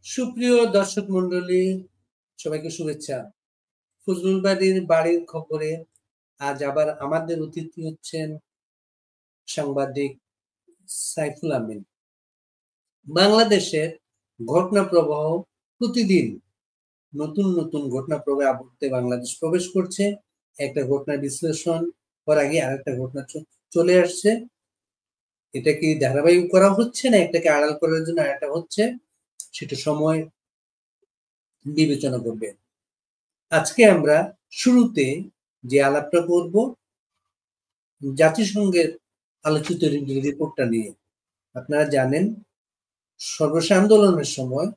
সুপ্রিয় দর্শক মন্ডলী, সবাইকে শুভেচ্ছা। ফজলুল বাড়ির খবরে আজ আবার আমাদের অতিথি হচ্ছেন সাংবাদিক সাইফুল আমিন। বাংলাদেশের ঘটনা প্রবাহ প্রতিদিন নতুন নতুন ঘটনা প্রবাহে আবর্তে বাংলাদেশ প্রবেশ করছে। একটা ঘটনার বিশ্লেষণ করার আগে আরেকটা ঘটনা চলে আসছে। এটা কি ধারাবাহিক করা হচ্ছে না এটাকে আড়াল করার জন্য আরেকটা হচ্ছে, সেটা সময় বিবেচনা করবে। আজকে আমরা শুরুতে যে আলাপটা করব জাতিসংঘের আলোচিত রিপোর্টটা নিয়ে। আপনারা জানেন সর্বশেষ আন্দোলনের সময়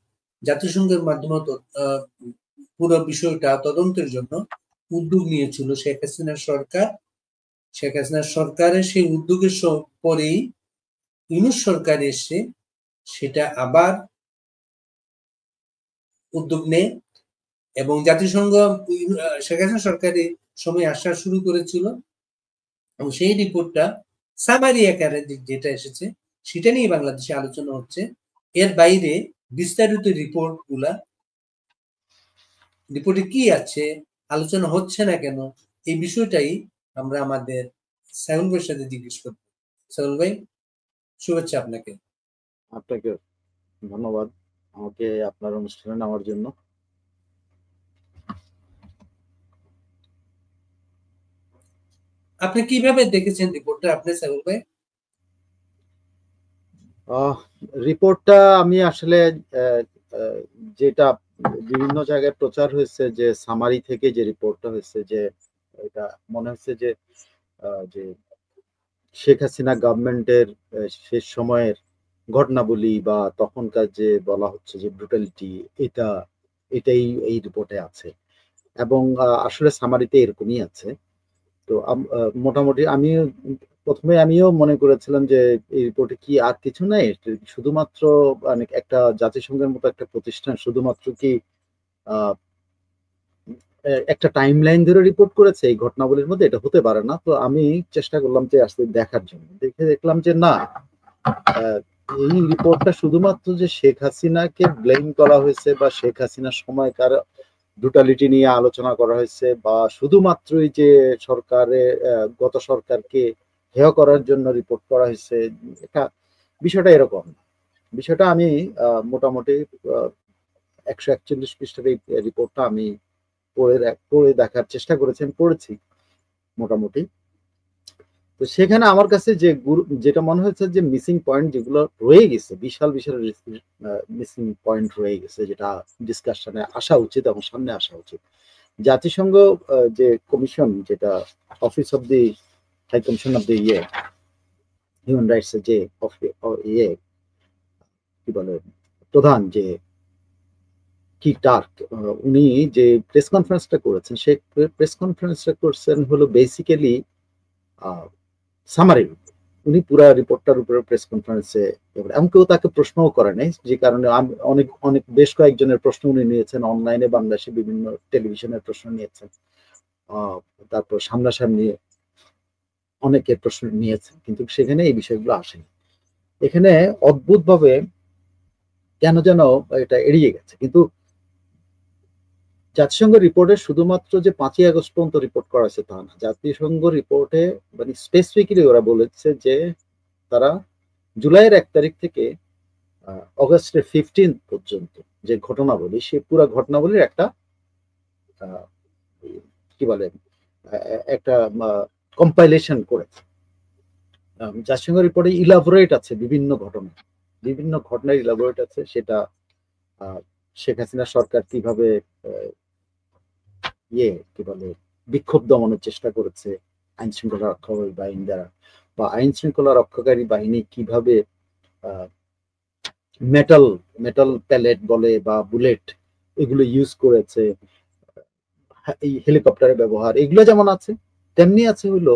জাতিসংঘের মাধ্যমে পুরো বিষয়টা তদন্তের জন্য উদ্যোগ নিয়েছিল শেখ হাসিনার সরকার। শেখ হাসিনার সরকারের সেই উদ্যোগের পরেই ইউনূস সরকার এসে সেটা আবার উদ্যোগ নেয় এবং জাতিসংঘ শেখ হাসিনা সরকারের সময় আসা শুরু করেছিল এবং সেই রিপোর্টটা সামারি আকারে যেটা এসেছে সেটা নিয়ে বাংলাদেশে আলোচনা হচ্ছে। এর বাইরে বিস্তারিত রিপোর্টে কি আছে, আলোচনা হচ্ছে না কেন, এই বিষয়টাই আমরা আমাদের সাইফুল ভাইয়ের সাথে জিজ্ঞেস করব। সাইফুল ভাই, শুভেচ্ছা আপনাকে। আপনাকে ধন্যবাদ আমাকে আপনার অনুষ্ঠানে নেওয়ার জন্য। আপনি কিভাবে দেখেছেন রিপোর্টটা আপনি সাইফুল ভাই? রিপোর্টটা আমি আসলে যেটা বিভিন্ন জায়গায় প্রচার হয়েছে যে সামারি থেকে যে রিপোর্টটা হয়েছে, যে এটা মনে হচ্ছে যে যে শেখ হাসিনা গভর্নমেন্টের শেষ সময়ের ঘটনাবলী বা তখনকার যে বলা হচ্ছে যে ব্রুটালিটি, এটাই এই রিপোর্টে আছে এবং আসলে সামারিতে এরকমই আছে। তো মোটামুটি আমিও মনে করেছিলাম যে এই রিপোর্টে কি আর কিছু নাই, শুধুমাত্র মানে একটা জাতিসংঘের মতো একটা প্রতিষ্ঠান শুধুমাত্র কি একটা টাইম লাইন ধরে রিপোর্ট করেছে এই ঘটনাবলীর মধ্যে, এটা হতে পারে না। তো আমি চেষ্টা করলাম যে আসলে দেখার জন্য, দেখলাম যে না, এই রিপোর্টটা শুধুমাত্র যে শেখ হাসিনাকে ব্লেম করা হয়েছে বা শেখ হাসিনার সময়কার ব্রুটালিটি নিয়ে আলোচনা করা হয়েছে বা শুধুমাত্রই যে গত সরকারকে হেয় করার জন্য রিপোর্ট করা হয়েছে, বিষয়টা এরকম। বিষয়টা আমি মোটামুটি 141 পৃষ্ঠার এই রিপোর্টটা আমি পড়ে দেখার চেষ্টা পড়েছি মোটামুটি। তো সেখানে আমার কাছে যেটা মনে হয়েছে যে মিসিং পয়েন্ট যেগুলো রয়ে গেছে, বিশাল বিশাল মিসিং পয়েন্ট রয়ে গেছে, যেটা ডিসকাশনে আসা উচিত এবং সামনে আসা উচিত। জাতিসংঘ যে কমিশন, যেটা office of the high commission of the human rights এর যে কি বলে প্রধান যে কি টার্ক, উনি যে প্রেস কনফারেন্সটা করেছেন, সেই প্রেস কনফারেন্সটা করছেন হলো বেসিক্যালি সামারি। উনি পুরো রিপোর্টটার উপরে প্রেস কনফারেন্সে এবং কেউ তাকে প্রশ্নও করে নাই, যে কারণে অনেক বেশ কয়েকজনের প্রশ্ন উনি নিয়েছেন, অনলাইনে বাংলাদেশে বিভিন্ন টেলিভিশনের প্রশ্ন নিয়েছেন, তারপর সামনাসামনি অনেকের প্রশ্ন নিয়েছেন, কিন্তু সেখানে এই বিষয়গুলো আসেনি। এখানে অদ্ভুতভাবে কেন যেন এটা এড়িয়ে গেছে। কিন্তু জাতিসংঘ রিপোর্টে শুধুমাত্র যে 5ই আগস্ট পর্যন্ত রিপোর্ট করা হয়েছে তা না, জাতিসংঘ রিপোর্টে মানে স্পেসিফিকলি ওরা বলেছে যে তারা জুলাইয়ের 1 তারিখ থেকে অগস্টের 15 পর্যন্ত যে ঘটনাবলী, সে পুরো ঘটনাবলীর একটা কি বলে একটা কম্পাইলেশন করেছে। জাতিসংঘ রিপোর্টে ইলাবোরেট আছে বিভিন্ন ঘটনার ইলাবোরেট আছে, সেটা শেখ হাসিনা সরকার কিভাবে কি বলে বিক্ষোভ দমনের চেষ্টা করেছে আইন শৃঙ্খলা রক্ষাকারী বাহিনী দ্বারা, বা আইন শৃঙ্খলা রক্ষাকারী বাহিনী কিভাবে মেটাল প্যালেট বলে বা বুলেট এগুলো ইউজ করেছে, এই হেলিকপ্টারের ব্যবহার, এগুলো যেমন আছে তেমনি আছে হলো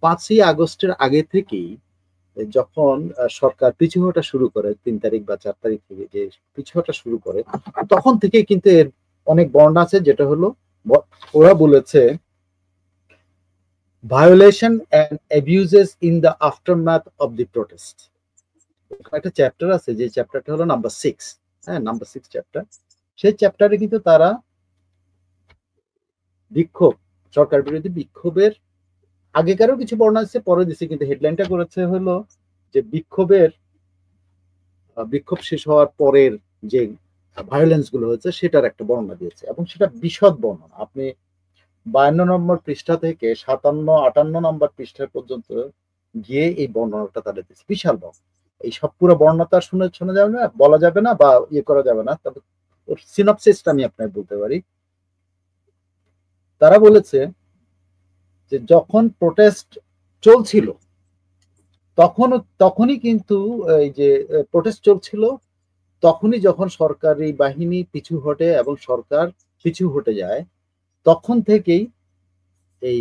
5ই আগস্টের আগে থেকেই যখন সরকার পিছু হটা শুরু করে 3 তারিখ বা 4 তারিখ থেকে যে পিছু হটা শুরু করে, তখন থেকে কিন্তু এর অনেক বর্ণনা আছে, যেটা হলো ওরা বলেছে violation and abuses in the aftermath of the protest. একটা চ্যাপ্টার আছে, যে চ্যাপ্টারটা হলো নাম্বার 6, হ্যাঁ, নাম্বার 6 চ্যাপ্টার। সেই চ্যাপ্টারে কিন্তু তারা বিক্ষোভ, সরকার বিরোধী বিক্ষোভের আগেকারও কিছু বর্ণনা আছে, পরে দিছে, কিন্তু হেডলাইনটা করেছে হলো যে বিক্ষোভ শেষ হওয়ার পরের যে ভায়োলেন্স গুলো হয়েছে সেটার একটা বর্ণনা দিয়েছে, এবং সেটা বিশদ বর্ণনা। আপনি 52 নম্বর পৃষ্ঠা থেকে 57-58 নম্বর পৃষ্ঠা পর্যন্ত গিয়ে এই বর্ণনাটা তাদের দিচ্ছে, বিশাল বর্ণনা। এই সব পুরো বর্ণনাটা শোনা যাবে না, বলা যাবে না বা ইয়ে করা যাবে না, তবে ওর সিনপসিসটা আমি আপনাকে বলতে পারি। তারা বলেছে যে যখন প্রোটেস্ট চলছিল তখনই কিন্তু এই যে প্রোটেস্ট চলছিল, তখনই যখন সরকারি বাহিনী পিছু হটে এবং সরকার পিছু হটে যায়, তখন থেকেই এই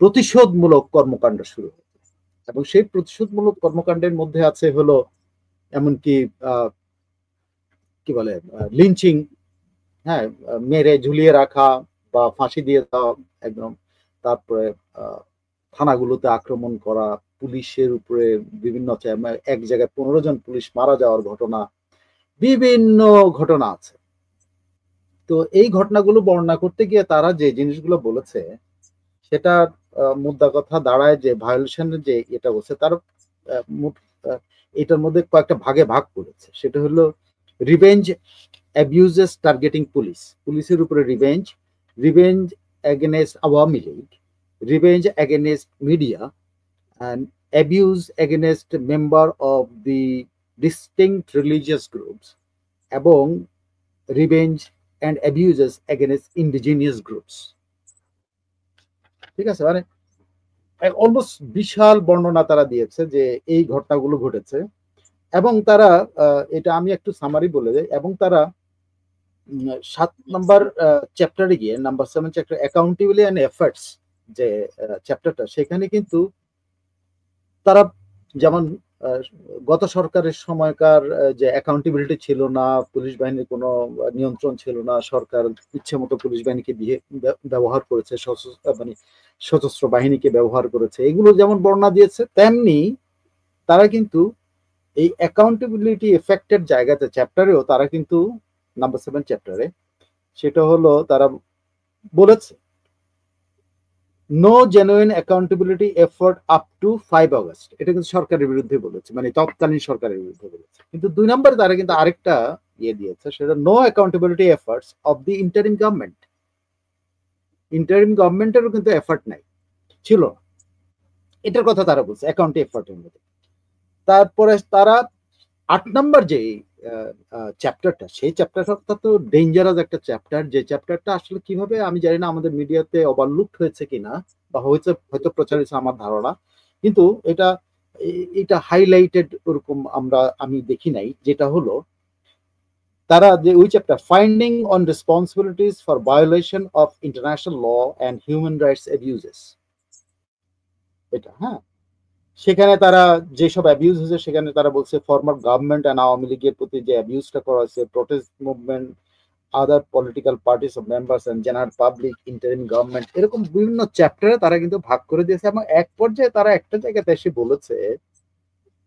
প্রতিশোধমূলক কর্মকাণ্ড শুরু হয়। এবং সেই প্রতিশোধমূলক কর্মকাণ্ডের মধ্যে আছে হলো এমনকি কি বলে লিঞ্চিং, হ্যাঁ, মেরে ঝুলিয়ে রাখা বা ফাঁসি দিয়ে দেওয়া একদম, তারপরে থানাগুলোতে আক্রমণ করা, পুলিশের উপরে বিভিন্ন এক জায়গায় 15 জন পুলিশ মারা যাওয়ার ঘটনা, বিভিন্ন ঘটনা আছে। তো এই ঘটনাগুলো বর্ণনা করতে গিয়ে তারা যে জিনিসগুলো বলেছে সেটা মুদ্রা কথা দাঁড়ায় যে ভায়োলেশনের যে এটা বলছে তার এটার মধ্যে কয়েকটা ভাগে ভাগ করেছে। সেটা হলো রিভেঞ্জ অ্যাবিউজেস টার্গেটিং পুলিশের উপরে revenge against Awami League, revenge against media, and abuse against member of the distinct religious groups, এবং revenge and abuses against indigenous groups। ঠিক আছে, মানে অলমোস্ট বিশাল বর্ণনা তারা দিয়েছে যে এই ঘটনাগুলো ঘটেছে। এবং তারা এটা আমি একটু সামারি বলে দেই, এবং তারা 7 নম্বর চ্যাপ্টারে গিয়ে number 7 chapter accountability and efforts যে চ্যাপ্টারটা, সেখানে কিন্তু তারা যেমন গত সরকারের সময়কার যে অ্যাকাউন্টেবিলিটি ছিল না, পুলিশ বাহিনীর কোনো নিয়ন্ত্রণ ছিল না, সরকার ইচ্ছে মতো পুলিশ বাহিনীকে ব্যবহার করেছে, মানে সশস্ত্র বাহিনীকে ব্যবহার করেছে, এগুলো যেমন বর্ণনা দিয়েছে, তেমনি তারা কিন্তু এই অ্যাকাউন্টেবিলিটি এফেক্টের জায়গাতে চ্যাপ্টারেও তারা কিন্তু নাম্বার 7 চ্যাপ্টারে সেটা হলো তারা বলেছে no genuine accountability effort up to 5 August. এটা কিন্তু সরকারের বিরুদ্ধে বলেছে, মানে তৎকালীন সরকারের বিরুদ্ধে বলেছে। কিন্তু 2 নম্বরে তারা কিন্তু আরেকটা ইয়ে দিয়েছে, সেটা no accountability efforts of the interim government. Interim গভর্নমেন্টেরও কিন্তু এফোর্ট নাই, ছিল না, এটার কথা তারা বলছে অ্যাকাউন্ট এফোর্টের মধ্যে। তারপরে তারা 8 নম্বর যে চ্যাপ্টারটা, সেই চ্যাপ্টারটা তো ডেঞ্জারাস একটা চ্যাপ্টার, যে চ্যাপ্টারটা আসলে কিভাবে আমি জানি না আমাদের মিডিয়াতে ওভারলুকড হয়েছে কিনা বা হয়তো প্রচারিত আমার ধারণা, কিন্তু এটা হাইলাইটেড ওরকম আমি দেখি নাই। যেটা হলো তারা যে ওই chapter finding on responsibilities for violation of international law and human rights abuses, এটা হ্যাঁ, সেখানে তারা যেসব অ্যাবিউজ হয়েছে সেখানে তারা বলছে ফর্মার গভর্নমেন্ট অ্যান্ড আওয়ামী লীগের প্রতি যে অ্যাবিউজটা করা হয়েছে, protest movement, other political parties of members and general public, interim government, এরকম বিভিন্ন চ্যাপ্টারে তারা কিন্তু ভাগ করে দিয়েছে। এবং এক পর্যায়ে তারা একটা জায়গাতে এসে বলেছে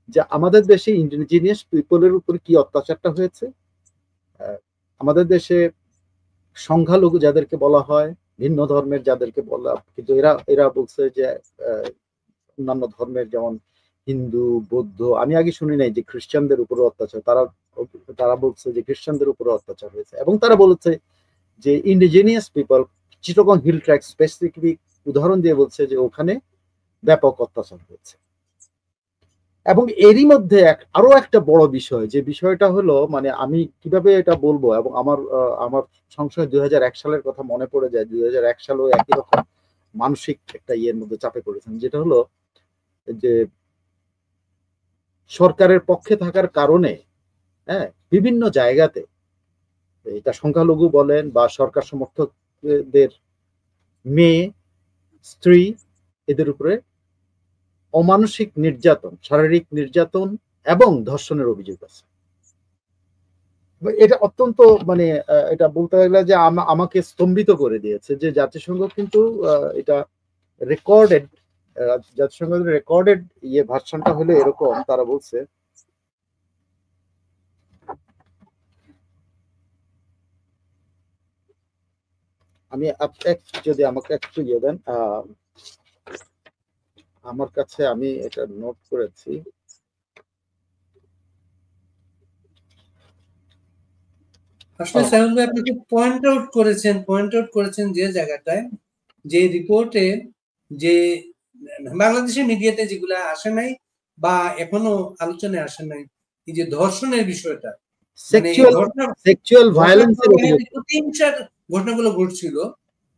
যে আমাদের দেশে ইন্ডিজিনিয়াস পিপলের উপর কি অত্যাচারটা হয়েছে। আমাদের দেশে সংখ্যালঘু যাদেরকে বলা হয়, ভিন্ন ধর্মের যাদেরকে বলা, কিন্তু এরা বলছে যে অন্যান্য ধর্মের যেমন হিন্দু, বৌদ্ধ, আমি আগে শুনি নাই যে খ্রিস্টানদের উপরে অত্যাচার, তারা বলছে যে খ্রিস্টানদের উপরে অত্যাচার হয়েছে। এবং তারা বলেছে যে indigenous people, Chittagong hill track specific উদাহরণ দিয়ে বলছে যে ওখানে ব্যাপক অত্যাচার হয়েছে। এবং এরই মধ্যে আরো একটা বড় বিষয়, যে বিষয়টা হলো, মানে আমি কিভাবে এটা বলবো, এবং আমার সংশয় 2001 সালের কথা মনে পড়ে যায়। 2001 সালেও একই রকম মানসিক একটা ইয়ের মধ্যে চাপে পড়েছেন, যেটা হলো যে সরকারের পক্ষে থাকার কারণে হ্যাঁ বিভিন্ন জায়গাতে, এটা সংখ্যালঘু বলেন বা সরকার সমর্থকদের মেয়ে, স্ত্রী, এদের উপরে অমানসিক নির্যাতন, শারীরিক নির্যাতন এবং ধর্ষণের অভিযোগ আছে। এটা অত্যন্ত, মানে এটা বলতে গেলে যে আমাকে স্তম্ভিত করে দিয়েছে যে জাতিসংঘ কিন্তু এটা রেকর্ডেড, জাতিসংঘের রেকর্ডেড ভার্সনটা হলো এরকম। তারা বলছে আমি যদি আমাকে একটু ইয়ে দেন, আমার কাছে আমি এটা নোট করেছি। আসলে সাইমন ভাই আপনি পয়েন্ট আউট করেছেন যে জায়গাটায়, যে রিপোর্টে যে বাংলাদেশের মিডিয়াতে যেগুলা আসে নাই বা এখনো আলোচনায় আসে নাই, এই যে ধর্ষণের বিষয়টা, মানে এই সেক্সুয়াল ভায়োলেন্সের অভিযোগ, প্রতিহিংসার ঘটনাগুলো ঘটছিল,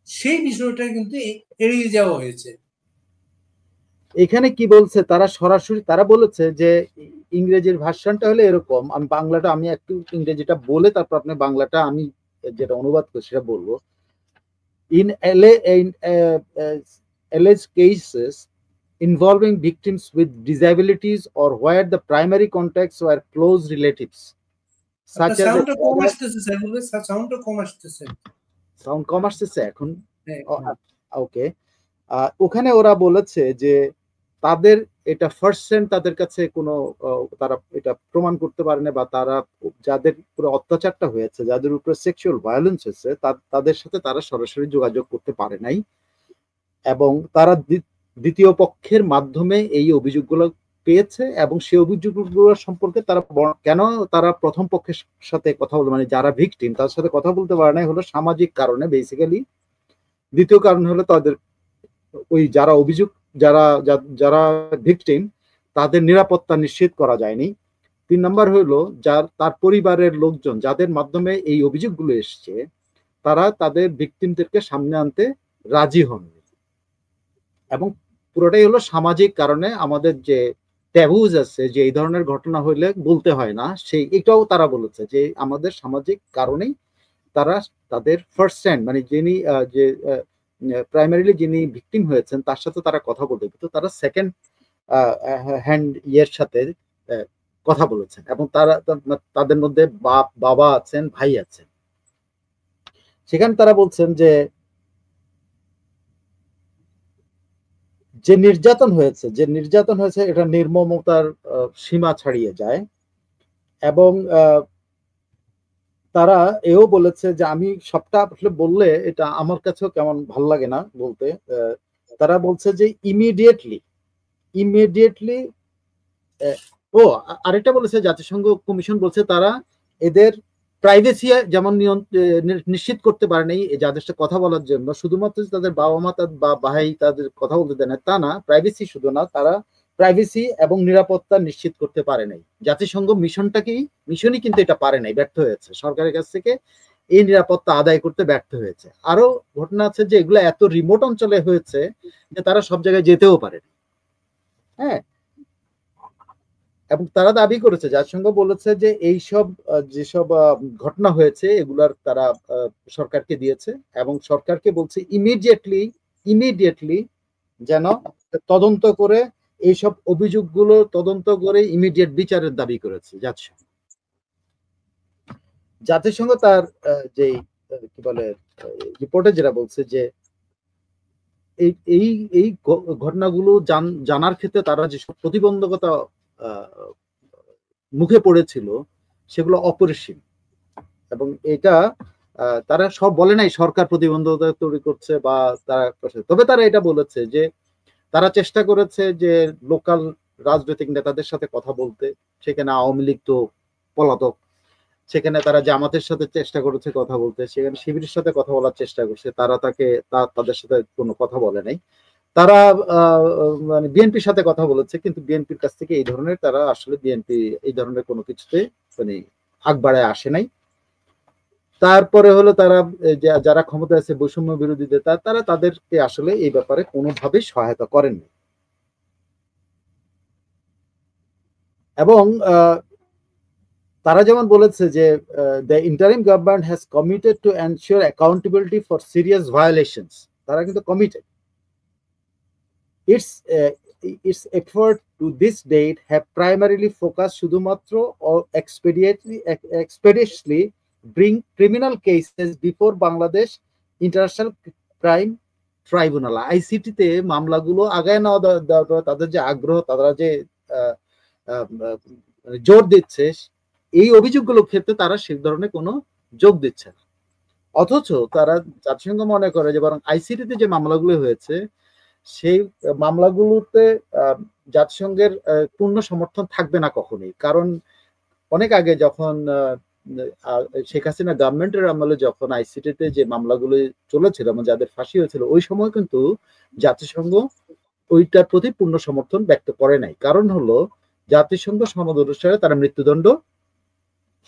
সেই বিষয়টা কিন্তু এড়িয়ে যাওয়া হয়েছে। এখানে কি বলছে তারা সরাসরি, তারা বলেছে যে ইংরেজির ভার্সনটা হলে এরকম, আমি বাংলাটা আমি একটু ইংরেজিটা বলে তারপর আপনি বাংলাটা আমি যেটা অনুবাদ করছি সেটা বলবো। In alleged cases involving victims with disabilities or where the primary contacts were close relatives such as sound কম আসতেছে এখন, ওকে। ওখানে ওরা বলেছে যে তাদের এটা ফার্স্ট তাদের কাছে কোনো তারা এটা প্রমাণ করতে পারে না, বা তারা যাদের উপরে অত্যাচারটা হয়েছে, যাদের উপরে সেক্সুয়াল ভায়োলেন্স হয়েছে তাদের সাথে তারা সরাসরি যোগাযোগ করতে পারে নাই, এবং তারা দ্বিতীয় পক্ষের মাধ্যমে এই অভিযোগগুলো পেয়েছে, এবং সেই অভিযোগগুলো সম্পর্কে তারা কেন তারা প্রথম পক্ষের সাথে কথা বলতে, মানে যারা ভিকটিম তার সাথে কথা বলতে পারে নাই হলো সামাজিক কারণে বেসিক্যালি। দ্বিতীয় কারণ হলো তাদের ওই যারা অভিযোগ যারা যারা ভিকটিম তাদের নিরাপত্তা নিশ্চিত করা যায়নি। 3 নম্বর হলো তার পরিবারের লোকজন যাদের মাধ্যমে এই অভিযোগগুলো এসছে তারা তাদের ভিকটিমদেরকে সামনে আনতে রাজি হননি, এবং পুরোটাই হলো সামাজিক কারণে। আমাদের যে ট্যাবুজ আছে যে এই ধরনের ঘটনা হইলে বলতে হয় না, সেই এটাও তারা বলেছে যে আমাদের সামাজিক কারণেই তারা তাদের ফার্স্ট হ্যান্ড, মানে যিনি যে প্রাইমারিলি যিনি ভিকটিম হয়েছেন তার সাথে তারা কথা বলতে, তো তারা সেকেন্ড হ্যান্ড ইয়ের সাথে কথা বলেছেন, এবং তারা তাদের মধ্যে বাবা আছেন, ভাই আছেন। সেখানে তারা বলছেন যে নির্যাতন হয়েছে এটা নির্মমতার সীমা ছাড়িয়ে যায়, এবং তারা এও বলেছে যে আমি সবটা আসলে বললে এটা আমার কাছেও কেমন ভাল লাগে না বলতে। তারা বলছে যে ইমিডিয়েটলি আরেকটা বলেছে, জাতিসংঘ কমিশন বলছে তারা এদের প্রাইভেসি যেমন নিশ্চিত করতে পারে নাই যাদের সাথে কথা বলার জন্য, শুধুমাত্র তাদের বাবা মা বা ভাই তাদের কথা বলতে দেয় না তা না, প্রাইভেসি শুধু না, তারা প্রাইভেসি এবং নিরাপত্তা নিশ্চিত করতে পারে নাই। জাতিসংঘ মিশনই কিন্তু এটা পারে নাই, ব্যর্থ হয়েছে, সরকারের কাছ থেকে এই নিরাপত্তা আদায় করতে ব্যর্থ হয়েছে। আরো ঘটনা আছে যে এগুলো এত রিমোট অঞ্চলে হয়েছে যে তারা সব জায়গায় যেতেও পারে। হ্যাঁ, এবং তারা দাবি করেছে, জাতিসংঘ বলেছে যে এইসব যেসব ঘটনা হয়েছে এগুলার তারা সরকারকে দিয়েছে, এবং সরকারকে বলছে ইমিডিয়েটলি যেন তদন্ত করে এইসব অভিযোগগুলো তদন্ত করে ইমিডিয়েট বিচারের দাবি করেছে জাতিসংঘ তার যে কি বলে রিপোর্টে যেটা বলছে যে এই ঘটনাগুলো জানার ক্ষেত্রে তারা যেসব প্রতিবন্ধকতা মুখে পড়েছিল সেগুলো অপরিসীম, এবং এটা তারা সব বলে নাই সরকার প্রতিবন্ধকতা তৈরি করছে বা তারা, তবে তারা এটা বলেছে যে তারা চেষ্টা করেছে যে লোকাল রাজনৈতিক নেতাদের সাথে কথা বলতে, সেখানে আওয়ামী লীগ তো পলাতক, সেখানে তারা জামাতের সাথে চেষ্টা করেছে কথা বলতে, সেখানে শিবিরের সাথে কথা বলার চেষ্টা করছে, তারা তাদের সাথে কোনো কথা বলে নাই। তারা মানে বিএনপির সাথে কথা বলেছে, কিন্তু বিএনপির কাছ থেকে এই ধরনের তারা আসলে বিএনপি এই ধরনের কোনো কিছুতে মানে আগ বাড়ায় আসে নাই। তারপরে হলো তারা যারা ক্ষমতা আছে বৈষম্য বিরোধী নেতা তারা তাদেরকে আসলে এই ব্যাপারে কোনোভাবেই সহায়তা করেননি, এবং তারা যেমন বলেছে যে the interim government has committed to ensure accountability for serious violations, তারা কিন্তু committed. its effort to this date have primarily focused শুধুমাত্র expeditiously bring criminal cases before Bangladesh International Crime Tribunal ICT তে মামলাগুলো আগায় নেওয়া দেওয়ার তাদের যে আগ্রহ, তারা যে জোর দিচ্ছে এই অভিযোগগুলোর ক্ষেত্রে তারা সে ধরনের কোনো যোগ দিচ্ছে না। অথচ তারা জাতিসংঘ মনে করে যে বরং আইসিটিতে যে মামলাগুলো হয়েছে সেই মামলাগুলোতে জাতিসংঘের পূর্ণ সমর্থন থাকবে না কখনোই। কারণ অনেক আগে যখন শেখ হাসিনা গভর্নমেন্টের আমলে যখন আইসিটিতে যে মামলাগুলো চলেছিল এবং যাদের ফাঁসি হয়েছিল ওই সময় কিন্তু জাতিসংঘ ওইটার প্রতি পূর্ণ সমর্থন ব্যক্ত করে নাই। কারণ হলো জাতিসংঘ সনদ অনুসারে তারা মৃত্যুদণ্ড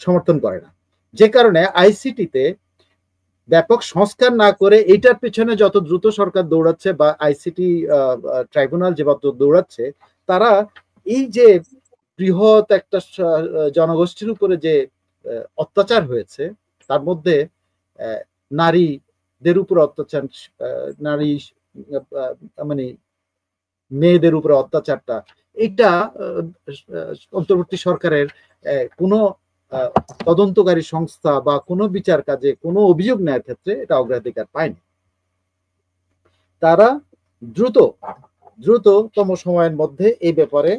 সমর্থন করে না, যে কারণে আইসিটিতে ব্যাপক সংস্কার না করে এটার পেছনে যত দ্রুত সরকার দৌড়াচ্ছে বা আইসিটি ট্রাইব্যুনাল যে দৌড়াচ্ছে, তারা এই যে বৃহৎ একটা জনগোষ্ঠীর উপরে যে অত্যাচার হয়েছে তার মধ্যে নারীদের উপর অত্যাচার, নারী মানে মেয়েদের উপরে অত্যাচারটা, এটা অন্তর্বর্তী সরকারের কোনো তদন্তকারী সংস্থা বা কোনো বিচার কাজে কোনো অভিযোগ নেওয়ার ক্ষেত্রে এটা অগ্রাধিকার পায়নি। তারা দ্রুততম সময়ের মধ্যে এই ব্যাপারে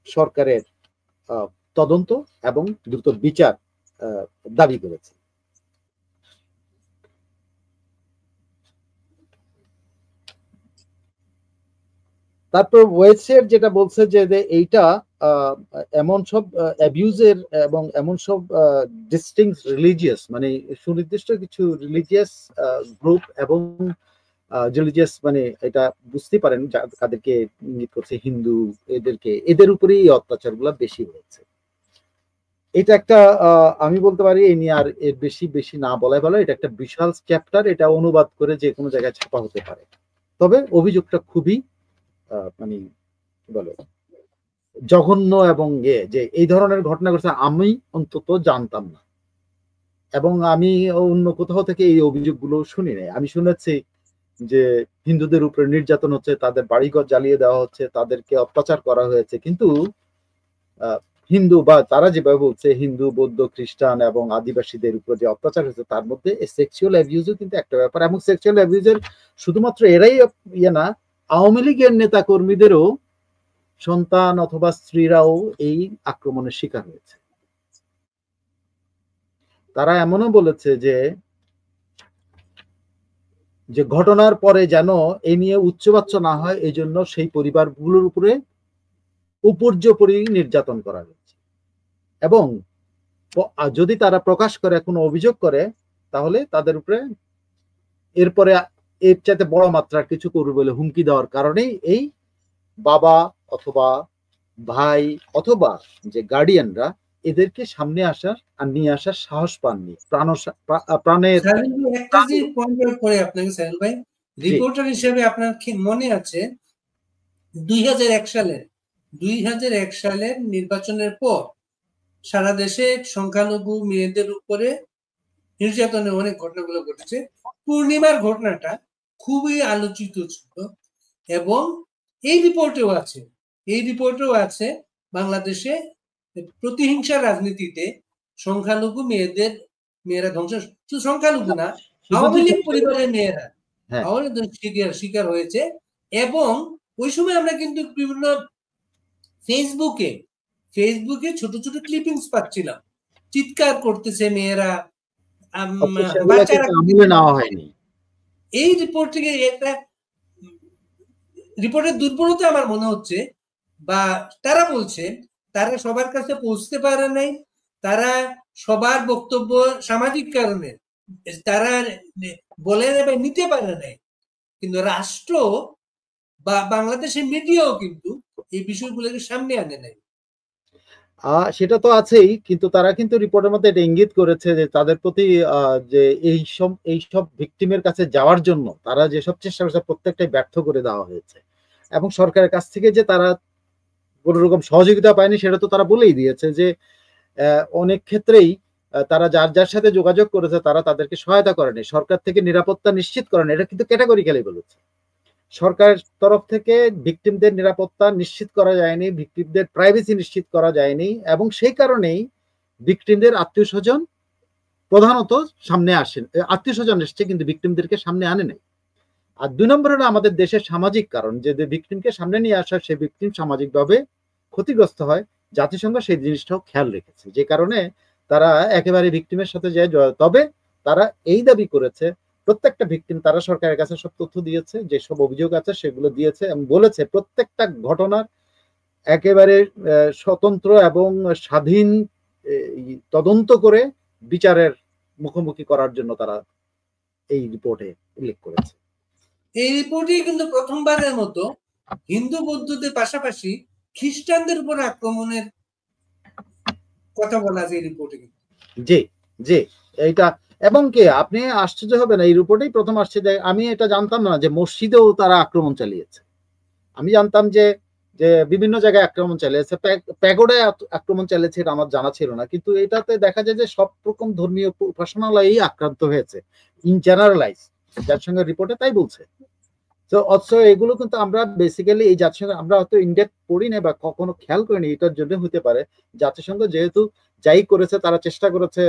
সরকারের তদন্ত এবং দ্রুত বিচার দাবি করেছে। তারপর ওয়েবসাইট যেটা বলছে যে এইটা এমন সব অ্যাবিউজের এবং এমন সব ডিস্টিংক্ট রিলিজিয়াস, মানে সুনির্দিষ্ট কিছু রিলিজিয়াস গ্রুপ এবং রিলিজিয়াস মানে এটা বুঝতে পারেন যাদেরকে ইঙ্গিত করছে হিন্দু, এদের উপরেই এই অত্যাচারগুলো বেশি হয়েছে। এটা একটা আমি বলতে পারি এই নিয়ে আর এর বেশি না বলাই ভালো। এটা একটা বিশাল চ্যাপ্টার, এটা অনুবাদ করে যে কোনো জায়গায় ছাপা হতে পারে। তবে অভিযোগটা খুবই মানে কি বলে জঘন্য এবং যে এই ধরনের ঘটনা ঘটছে আমি অন্তত জানতাম না, এবং আমি অন্য কোথাও থেকে এই অভিযোগগুলো শুনি নাই। আমি শুনেছি যে হিন্দুদের উপরে নির্যাতন হচ্ছে, তাদের বাড়িঘর জ্বালিয়ে দেওয়া হচ্ছে, তাদেরকে অত্যাচার করা হয়েছে, কিন্তু হিন্দু বা তারা যেভাবে বলছে হিন্দু, বৌদ্ধ, খ্রিস্টান এবং আদিবাসীদের উপর যে অত্যাচার হয়েছে তার মধ্যে সেক্সুয়াল অ্যাবিউজও কিন্তু একটা ব্যাপার। এবং সেক্সুয়াল অ্যাবিউজের শুধুমাত্র এরাই ইয়ে না, আওয়ামী লীগের নেতা কর্মীদেরও সন্তান অথবা স্ত্রীরাও এই আক্রমণের শিকার হয়েছে। তারা এমনও বলেছে যে ঘটনার পরে যেন এ নিয়ে উচ্চবাচ্য না হয়, এই জন্য সেই পরিবারগুলোর উপরে উপর্যুপরি নির্যাতন করা হয়েছে, এবং যদি তারা প্রকাশ করে কোনো অভিযোগ করে তাহলে তাদের উপরে এরপরে এর চাইতে বড় মাত্রার কিছু করবে বলে হুমকি দেওয়ার কারণেই এই বাবা অথবা ভাই অথবা যে গার্ডিয়ানরা এদেরকে সামনে আসার আর নিয়ে আসার সাহস পাননি। প্রাণের একটা যে পয়েন্ট করে আপনাকে সাহেল ভাই, রিপোর্টার হিসেবে আপনার মনে আছে 2001 সালের নির্বাচনের পর সারা দেশে সংখ্যালঘু মেয়েদের উপরে নির্যাতনের অনেক ঘটনাগুলো ঘটেছে। পূর্ণিমার ঘটনাটা খুবই আলোচিত ছিল, এবং এই রিপোর্টেও আছে বাংলাদেশে প্রতিহিংসার রাজনীতিতে সংখ্যালঘু মেয়েরা ধ্বংস, শুধু সংখ্যালঘু না, আওয়ামী লীগ পরিবারের মেয়েরা আওয়ামী লীগ শিকার হয়েছে। এবং ওই সময় আমরা কিন্তু বিভিন্ন ফেসবুকে ছোট ছোট ক্লিপিংস পাচ্ছিলাম, চিৎকার করতেছে মেয়েরা, বাচ্চারা। এই রিপোর্ট থেকে একটা রিপোর্টের দুর্বলতা আমার মনে হচ্ছে, বা তারা বলছে তারা সবার কাছে পৌঁছতে পারে নাই, তারা সবার বক্তব্য সামাজিক কারণে তারা বলে নিতে পারে নাই, কিন্তু রাষ্ট্র বা বাংলাদেশের মিডিয়াও কিন্তু এই বিষয়গুলোকে সামনে আনে নাই। সেটা তো আছেই, কিন্তু তারা কিন্তু রিপোর্টের মধ্যে এটা ইঙ্গিত করেছে যে তাদের প্রতি যে এইসব ভিকটিমের কাছে যাওয়ার জন্য তারা যেসব চেষ্টা করেছে প্রত্যেকটাই ব্যর্থ করে দেওয়া হয়েছে, এবং সরকারের কাছ থেকে যে তারা কোনো রকম সহযোগিতা পায়নি সেটা তো তারা বলেই দিয়েছে যে অনেক ক্ষেত্রেই তারা যার সাথে যোগাযোগ করেছে তারা তাদেরকে সহায়তা করেনি, সরকার থেকে নিরাপত্তা নিশ্চিত করেনি। এটা কিন্তু ক্যাটাগরিক্যালি বলেছে, সরকারের তরফ থেকে ভিকটিমদের নিরাপত্তা নিশ্চিত করা যায়নি, ভিকটিমদের প্রাইভেসি নিশ্চিত করা যায়নি, এবং সেই কারণেই ভিকটিমদের আত্মীয় স্বজন প্রধানত সামনে আসেন। আত্মীয় স্বজন এসছে কিন্তু ভিকটিমদেরকে সামনে আনে নাই। আর 2 নম্বর হলো আমাদের দেশের সামাজিক কারণ, যে ভিকটিমকে সামনে নিয়ে আসা সে ভিকটিম সামাজিকভাবে ক্ষতিগ্রস্ত হয়, জাতিসংঘ সেই জিনিসটাও খেয়াল রেখেছে, যে কারণে তারা একেবারে ভিকটিমের সাথে যায়। তবে তারা এই দাবি করেছে প্রত্যেকটা ভিকটিম তারা সরকারের কাছে সব তথ্য দিয়েছে, যেসব অভিযোগ আছে সেগুলো দিয়েছে এবং বলেছে প্রত্যেকটা ঘটনার একেবারে স্বতন্ত্র এবং স্বাধীন তদন্ত করে বিচারের মুখোমুখি করার জন্য তারা এই রিপোর্টে উল্লেখ করেছে। এই রিপোর্টে কিন্তু প্রথমবারের মতো হিন্দু বৌদ্ধদের পাশাপাশি খ্রিস্টানদের উপর আক্রমণের কথা বলা আছে এই রিপোর্টে। জি জি, এইটা এবং কি আপনি আশ্চর্য হবেন, এই রিপোর্টেই প্রথম আসছে যে আমি এটা জানতাম না যে মসজিদেও তারা আক্রমণ চালিয়েছে। আমি জানতাম যে যে বিভিন্ন জায়গায় আক্রমণ চালিয়েছে, প্যাগোডায় আক্রমণ চালিয়েছে, এটা আমার জানা ছিল না, কিন্তু এটাতে দেখা যায় যে সব রকম ধর্মীয় উপাসনালয়ই আক্রান্ত হয়েছে ইন জেনারেলাইজ, জাতিসংঘ রিপোর্টে তাই বলছে। তো অথচ এগুলো কিন্তু আমরা বেসিক্যালি এই জাতিসংঘ আমরা হয়তো ইনডেক্ট পড়ি না বা কখনো খেয়াল করিনি, এটার জন্য হতে পারে জাতিসংঘ যেহেতু যাই করেছে তারা চেষ্টা করেছে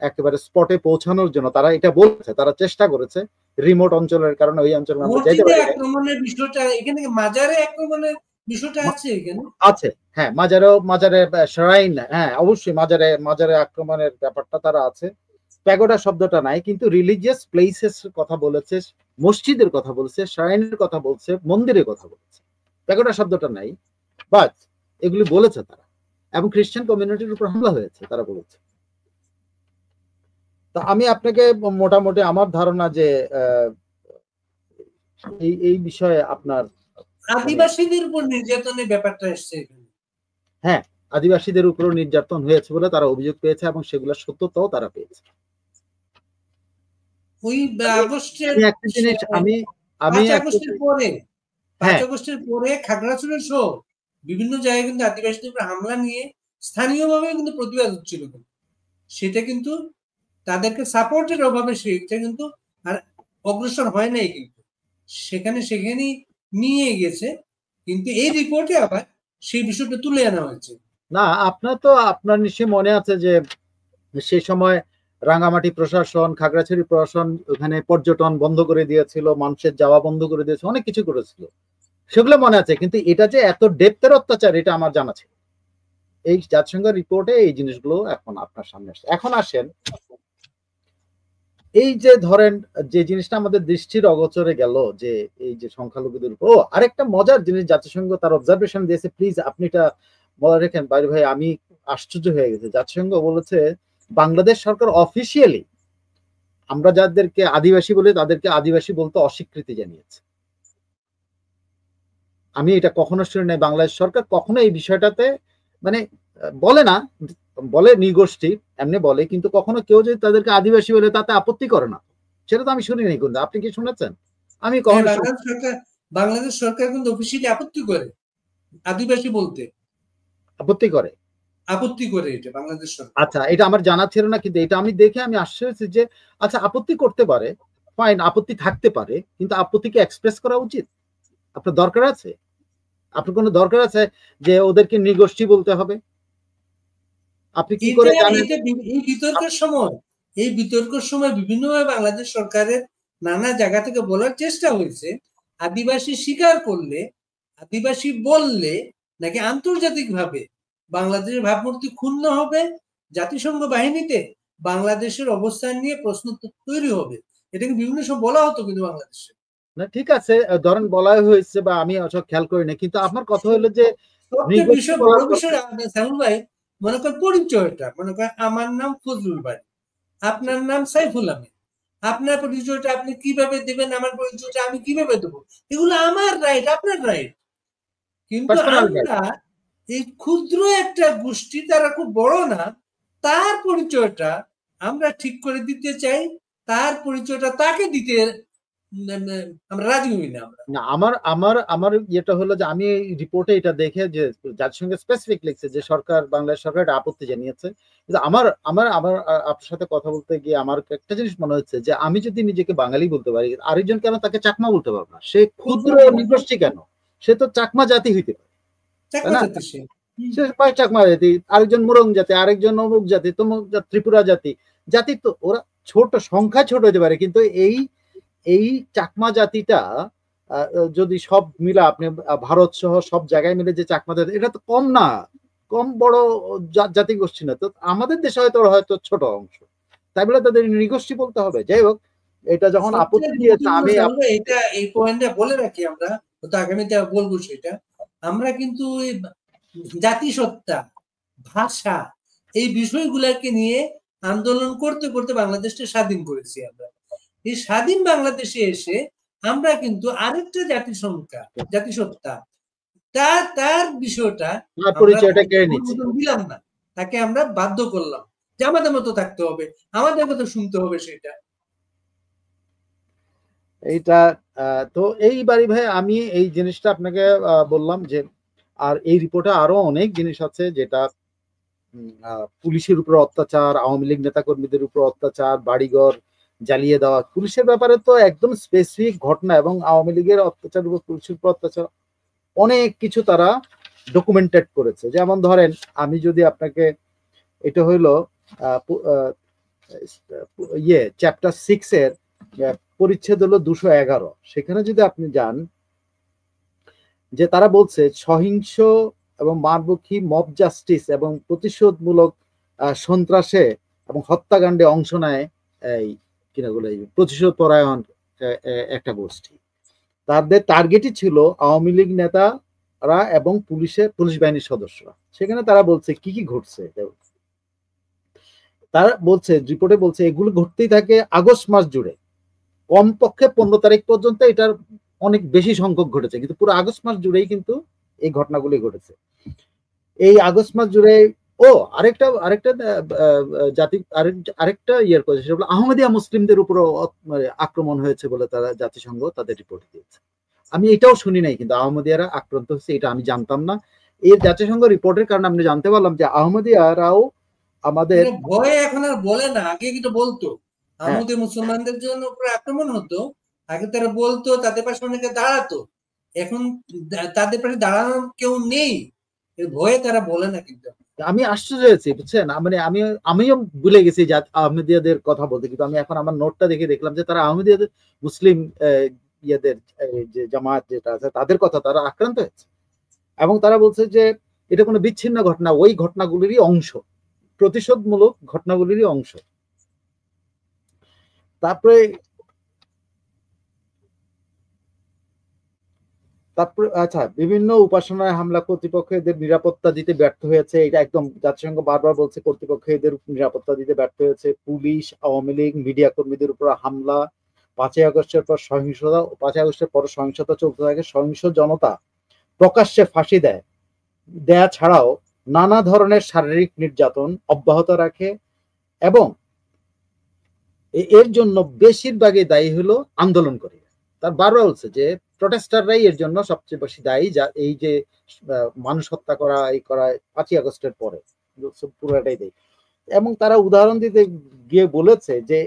একেবারে স্পটে পৌঁছানোর জন্য, তারা এটা বলছে তারা চেষ্টা করেছে রিমোট অঞ্চলের কারণে ওই অঞ্চলে আমরা যাইতে পারি। আক্রমণের বিষয়টা এখানে মাজারে আক্রমণের বিষয়টা আছে এখানে আছে, হ্যাঁ মাজারে শ্রাইন, হ্যাঁ অবশ্যই মাজারে আক্রমণের ব্যাপারটা তারা আছে। প্যাগোডা শব্দটা নাই, কিন্তু রিলিজিয়াস প্লেসেস কথা বলেছে, মসজিদের কথা বলছে, শ্রাইনের কথা বলছে, মন্দিরের কথা বলেছে, প্যাগোডা শব্দটা নাই, বাট এগুলি বলেছে তারা। এবং খ্রিস্টান কমিউনিটির উপর হামলা হয়েছে তারা বলেছে। তো আমি আপনাকে মোটামুটি আমার ধারণা যে এই বিষয়ে আপনার আদিবাসীদের উপর নির্যাতনের ব্যাপারটা এসছে এখানে। হ্যাঁ, আদিবাসীদের উপর নির্যাতন হয়েছে বলে তারা অভিযোগ পেয়েছে এবং সেগুলো সত্যতাও তারা পেয়েছে। ওই আগস্টের একটা জিনিস আমি 5 আগস্টের পরে 5 আগস্টের পরে খাগড়াছড়ি সহ বিভিন্ন জায়গায় কিন্তু আদিবাসীদের উপর হামলা নিয়ে স্থানীয়ভাবে কিন্তু প্রতিবাদ হচ্ছিল, সেটা কিন্তু তাদেরকে সাপোর্টের অভাবে সেটা কিন্তু আর অগ্রসর হয় নাই, কিন্তু সেখানেই নিয়ে গেছে। কিন্তু এই রিপোর্টে আবার সেই বিষয়টা তুলে আনা হয়েছে। না, আপনার নিশ্চয়ই মনে আছে যে সেই সময় রাঙ্গামাটি প্রশাসন, খাগড়াছড়ি প্রশাসন ওখানে পর্যটন বন্ধ করে দিয়েছিল, মানুষের যাওয়া বন্ধ করে দিয়েছে, অনেক কিছু করেছিল, সেগুলো মনে আছে। কিন্তু এটা যে এত ডেপথের অত্যাচার এটা আমার জানা ছিল। এই জাতিসংঘ রিপোর্টে এই জিনিসগুলো এখন আপনার সামনে আসছে। এখন আসেন এই যে ধরেন যে জিনিসটা আমাদের দৃষ্টির অগোচরে গেল যে এই যে সংখ্যালঘুদের উপর, আরেকটা মজার জিনিস জাতিসংঘ তার অবজারভেশন দিয়েছে, প্লিজ আপনি এটা বলে রেখেন বাইরে ভাই, আমি আশ্চর্য হয়ে গেছে। জাতিসংঘ বলেছে বাংলাদেশ সরকার অফিসিয়ালি আমরা যাদেরকে আদিবাসী বলে তাদেরকে আদিবাসী বলতে অস্বীকৃতি জানিয়েছে। আমি এটা কখনো শুনি নাই, বাংলাদেশ সরকার কখনো এই বিষয়টাতে মানে বলে না, বলে নৃগোষ্ঠী এমনি বলে, কিন্তু কখনো কেউ যদি তাদেরকে আদিবাসী বলে তাতে আপত্তি করে না, সেটা তো আমি শুনিনি। কিন্তু আপনি কি শুনেছেন? আমি বাংলাদেশ সরকার কিন্তু অফিসিয়ালি আপত্তি করে আদিবাসী বলতে, আপত্তি করে এটা বাংলাদেশ সরকার। আচ্ছা, এটা আমার জানা ছিল না, কিন্তু এটা আমি দেখে আমি আশ্চর্য যে আচ্ছা আপত্তি করতে পারে, ফাইন, আপত্তি থাকতে পারে, কিন্তু আপত্তিকে এক্সপ্রেস করা উচিত। আপনার দরকার আছে, আপনার কোনো দরকার আছে যে ওদেরকে নৃগোষ্ঠী বলতে হবে? আপনি কি করে জানেন? এই বিতর্কের সময় বিভিন্নভাবে বাংলাদেশ সরকারের নানা জায়গা থেকে বলার চেষ্টা হয়েছে আদিবাসী স্বীকার করলে, আদিবাসী বললে নাকি আন্তর্জাতিকভাবে বাংলাদেশের ভাবমূর্তি ক্ষুণ্ণ হবে, জাতিসংঘ বাহিনীতে বাংলাদেশের অবস্থান নিয়ে প্রশ্ন তৈরি হবে। এটাকে বিভিন্ন সময় বলা হতো কিন্তু বাংলাদেশে। না ঠিক আছে, ধরেন বলা হয়েছে বা আমি অত খেয়াল করি না, কিন্তু আমার কথা হলো যে বড় বিষয় সালমান ভাই, মনে করেন পরিচয়টা, মনে করেন আমার নাম ফজলুল বাড়ি, আপনার নাম সাইফুল আহমেদ, আপনার পরিচয়টা আপনি কিভাবে দেবেন, আমার পরিচয়টা আমি কিভাবে দেবো, এগুলো আমার রাইট, আপনার রাইট। কিন্তু আমরা এই ক্ষুদ্র একটা গোষ্ঠী, তারা খুব বড় না, তার পরিচয়টা আমরা ঠিক করে দিতে চাই, তার পরিচয়টা তাকে দিতে আমরা রাজি হই না। না, আমার যেটা হলো যে আমি রিপোর্টে এটা দেখে যে জাতিসংঘ স্পেসিফিক লিখছে যে সরকার, বাংলাদেশ সরকার এটা আপত্তি জানিয়েছে। কিন্তু আমার আমার আমার আপনার সাথে কথা বলতে গিয়ে আমার একটা জিনিস মনে হচ্ছে যে আমি যদি নিজেকে বাঙালি বলতে পারি, আরেকজন কেন তাকে চাকমা বলতে পারবে না? সে ক্ষুদ্র নৃগোষ্ঠী কেন? সে তো চাকমা জাতি হইতে পারে, সে চাকমা জাতি, আরেকজন মুরং জাতি, আরেকজন অমুক জাতি, তমুক ত্রিপুরা জাতি তো ওরা ছোট সংখ্যা ছোট হতে পারে, কিন্তু এই চাকমা জাতিটা যদি সব মিলে আপনি ভারত সহ সব জায়গায় মিলে যে চাকমা জাতি, এটা তো কম না, কম বড় জাতিগোষ্ঠী না। তো আমাদের দেশে হয়তো ছোট অংশ, তাই বলে তাদের নৃগোষ্ঠী বলতে হবে? যাই হোক, এটা যখন আপত্তি দিয়েছে আমি এটা এই পয়েন্টটা বলে রাখি, আমরা তো আগামীতে বলবো সেটা। আমরা কিন্তু জাতিসত্তা, ভাষা, এই বিষয়গুলোকে নিয়ে আন্দোলন করতে করতে বাংলাদেশকে স্বাধীন করেছি আমরা। এই স্বাধীন বাংলাদেশে এসে আমরা কিন্তু আরেকটা জাতিসত্তা, তার বিষয়টা পরিচয়টা কেড়ে নিচ্ছি, দিলাম না, তাকে আমরা বাধ্য করলাম যে আমাদের মতো থাকতে হবে, আমাদের কথা শুনতে হবে সেটা। এইটা তো এইবারই ভাই আমি এই জিনিসটা আপনাকে বললাম যে, আর এই রিপোর্টে আরো অনেক জিনিস আছে যেটা পুলিশের উপর অত্যাচার, আওয়ামী লীগ নেতাকর্মীদের উপর অত্যাচার, বাড়িঘর জ্বালিয়ে দেওয়া, পুলিশের ব্যাপারে তো একদম স্পেসিফিক ঘটনা, এবং আওয়ামী লীগের অত্যাচার উপর পুলিশের উপর অত্যাচার অনেক কিছু তারা ডকুমেন্টেড করেছে। যেমন ধরেন, আমি যদি আপনাকে, এটা হইলো চ্যাপ্টার 6 এর পরিচ্ছেদ হলো 211, সেখানে যদি আপনি যান, যে তারা বলছে সহিংস এবং মারমুখী মব জাস্টিস এবং প্রতিশোধমূলক সন্ত্রাসে এবং হত্যাকাণ্ডে অংশ নেয় এই কিনাগুলো প্রতিশোধ পরায়ণ একটা গোষ্ঠী। তাদের টার্গেটই ছিল আওয়ামী লীগ নেতারা এবং পুলিশ বাহিনীর সদস্যরা। সেখানে তারা বলছে কি কি ঘটছে, তারা বলছে, রিপোর্টে বলছে এগুলো ঘটতেই থাকে আগস্ট মাস জুড়ে, কমপক্ষে 15 তারিখ পর্যন্ত এটার অনেক বেশি সংখ্যক ঘটেছে, কিন্তু পুরো আগস্ট মাস জুড়েই কিন্তু এই ঘটনাগুলি ঘটেছে। এই আগস্ট মাস জুড়ে আরেকটা জাতি আরেকটা ইয়ের কথা, সেটা হলো আহমদিয়া মুসলিমদের উপর আক্রমণ হয়েছে বলে তারা জাতিসংঘ তাদের রিপোর্ট দিয়েছে। আমি এটাও শুনি নাই, কিন্তু আহমদিয়ারা আক্রান্ত হচ্ছে এটা আমি জানতাম না। এই জাতিসংঘ রিপোর্টের কারণে আমি জানতে পারলাম যে আহমদিয়ারাও আমাদের ভয়ে এখন আর বলে না, আগে কিন্তু বলতো আহমদীয় মুসলমানদের জন্য উপরে আক্রমণ হতো, আগে তারা বলতো, তাদের পাশে অনেকে দাঁড়াতো, এখন তাদের পাশে দাঁড়ানোর কেউ নেই, ভয়ে তারা বলে না। কিন্তু আমি আশ্চর্য হয়েছি, বুঝছেন, মানে আমিও ভুলে গেছি আহমেদিয়াদের কথা বলতে, কিন্তু আমি এখন আমার নোটটা দেখে দেখলাম যে তারা আহমেদিয়াদের মুসলিম ইয়েদের যে জামাত যেটা আছে তাদের কথা, তারা আক্রান্ত হয়েছে, এবং তারা বলছে যে এটা কোনো বিচ্ছিন্ন ঘটনা, ওই ঘটনাগুলিরই অংশ, প্রতিশোধমূলক ঘটনাগুলিরই অংশ। তারপরে আচ্ছা, বিভিন্ন উপাসনায় হামলা, কর্তৃপক্ষ এদের নিরাপত্তা দিতে ব্যর্থ হয়েছে, এটা একদম জাতিসংঘ বারবার বলছে কর্তৃপক্ষ এদের নিরাপত্তা দিতে ব্যর্থ হয়েছে। পুলিশ, আওয়ামী লীগ, মিডিয়া কর্মীদের উপর হামলা, 5ই আগস্টের পর সহিংসতা, 5ই আগস্টের পর সহিংসতা চলতে থাকে, সহিংস জনতা প্রকাশ্যে ফাঁসি দেয়া ছাড়াও নানা ধরনের শারীরিক নির্যাতন অব্যাহত রাখে, এবং এর জন্য বেশিরভাগই দায়ী হলো আন্দোলনকারী। তার বারবার বলছে যে প্রটেস্টাররাই এর জন্য সবচেয়ে বেশি দায়ী, যা এই যে মানুষ হত্যা করা, এই করা 5ই আগস্টের পরে পুরোটাই দেয়। এবং তারা উদাহরণ দিতে গিয়ে বলেছে যে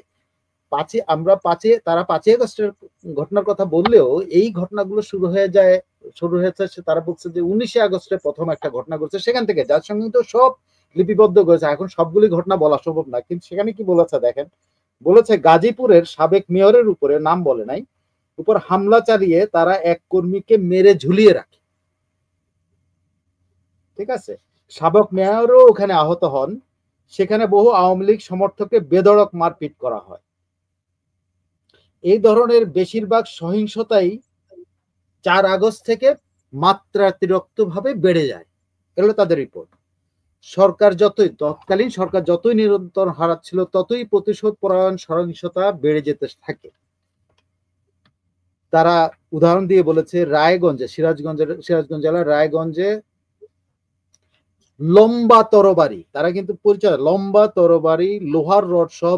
তারা 5ই আগস্টের ঘটনার কথা বললেও এই ঘটনাগুলো শুরু হয়েছে, তারা বলছে যে 19শে আগস্টে প্রথম একটা ঘটনা ঘটছে, সেখান থেকে যার সঙ্গে তো সব লিপিবদ্ধ করেছে। এখন সবগুলি ঘটনা বলা সম্ভব না, কিন্তু সেখানে কি বলেছে দেখেন, বলেছে গাজীপুরের সাবেক মেয়রের উপরে, নাম বলে নাই, উপর হামলা চালিয়ে তারা এক কর্মীকে মেরে ঝুলিয়ে রাখে। ঠিক আছে, সাবেক মেয়রও ওখানে আহত হন, সেখানে বহু আওয়ামী লীগ সমর্থককে বেধড়ক মারপিট করা হয়। এই ধরনের বেশিরভাগ সহিংসতাই 4 আগস্ট থেকে মাত্রাতিরিক্ত ভাবে বেড়ে যায়, এগুলো তাদের রিপোর্ট। তৎকালীন সরকার যতই নিরন্তর হারাচ্ছিল, ততই প্রতিশোধ পরায়ণ সহিংসতা বেড়ে যেতে থাকে। তারা উদাহরণ দিয়ে বলেছে রায়গঞ্জে, সিরাজগঞ্জ জেলার রায়গঞ্জে লম্বা তরবারি, তারা কিন্তু পরিচয় লম্বা তরবারি, লোহার রড সহ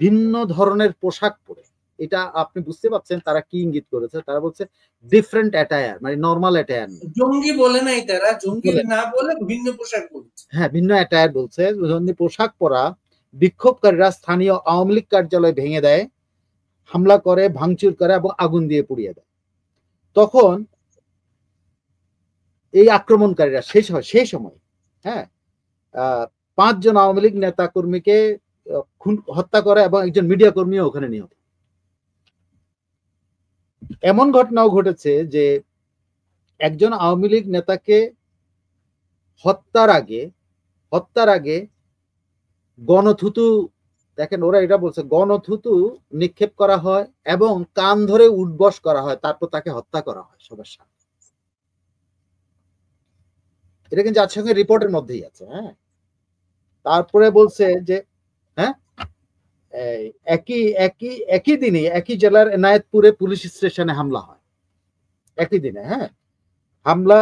ভিন্ন ধরনের পোশাক পরে, এটা আপনি বুঝতে পারছেন তারা কি ইঙ্গিত করেছে। তারা বলছে ডিফারেন্ট অ্যাটায়ার, মানে নরমাল অ্যাটায়ার, জঙ্গি বলে নাই, তারা জঙ্গি না বলে ভিন্ন পোশাক বলছে। হ্যাঁ, ভিন্ন অ্যাটায়ার বলছে। পোশাক পরা বিক্ষোভকারীরা স্থানীয় আওয়ামী লীগ কার্যালয় ভেঙে দেয়, হামলা করে, ভাঙচুর করে এবং আগুন দিয়ে পুড়িয়ে দেয়। তখন এই আক্রমণকারীরা সেই সময় 5 জন আওয়ামী লীগ নেতা কর্মীকে হত্যা করে এবং একজন মিডিয়া কর্মীও ওখানে নিহত। এমন ঘটনাও ঘটেছে যে একজন আওয়ামী লীগ নেতাকে হত্যার আগে গণথুতু দেখেন ওরা এটা বলছে গণথুতু নিক্ষেপ করা হয় এবং কান ধরে উঠবস করা হয়, তারপর তাকে হত্যা করা হয় সবার সামনে। এটা কিন্তু জাতিসংঘের রিপোর্টের মধ্যেই আছে। হ্যাঁ, তারপরে বলছে যে হ্যাঁ একই একই একই দিনে একই জেলার এনায়েতপুরে পুলিশ স্টেশনে হামলা হয় একই দিনে। হ্যাঁ, হামলা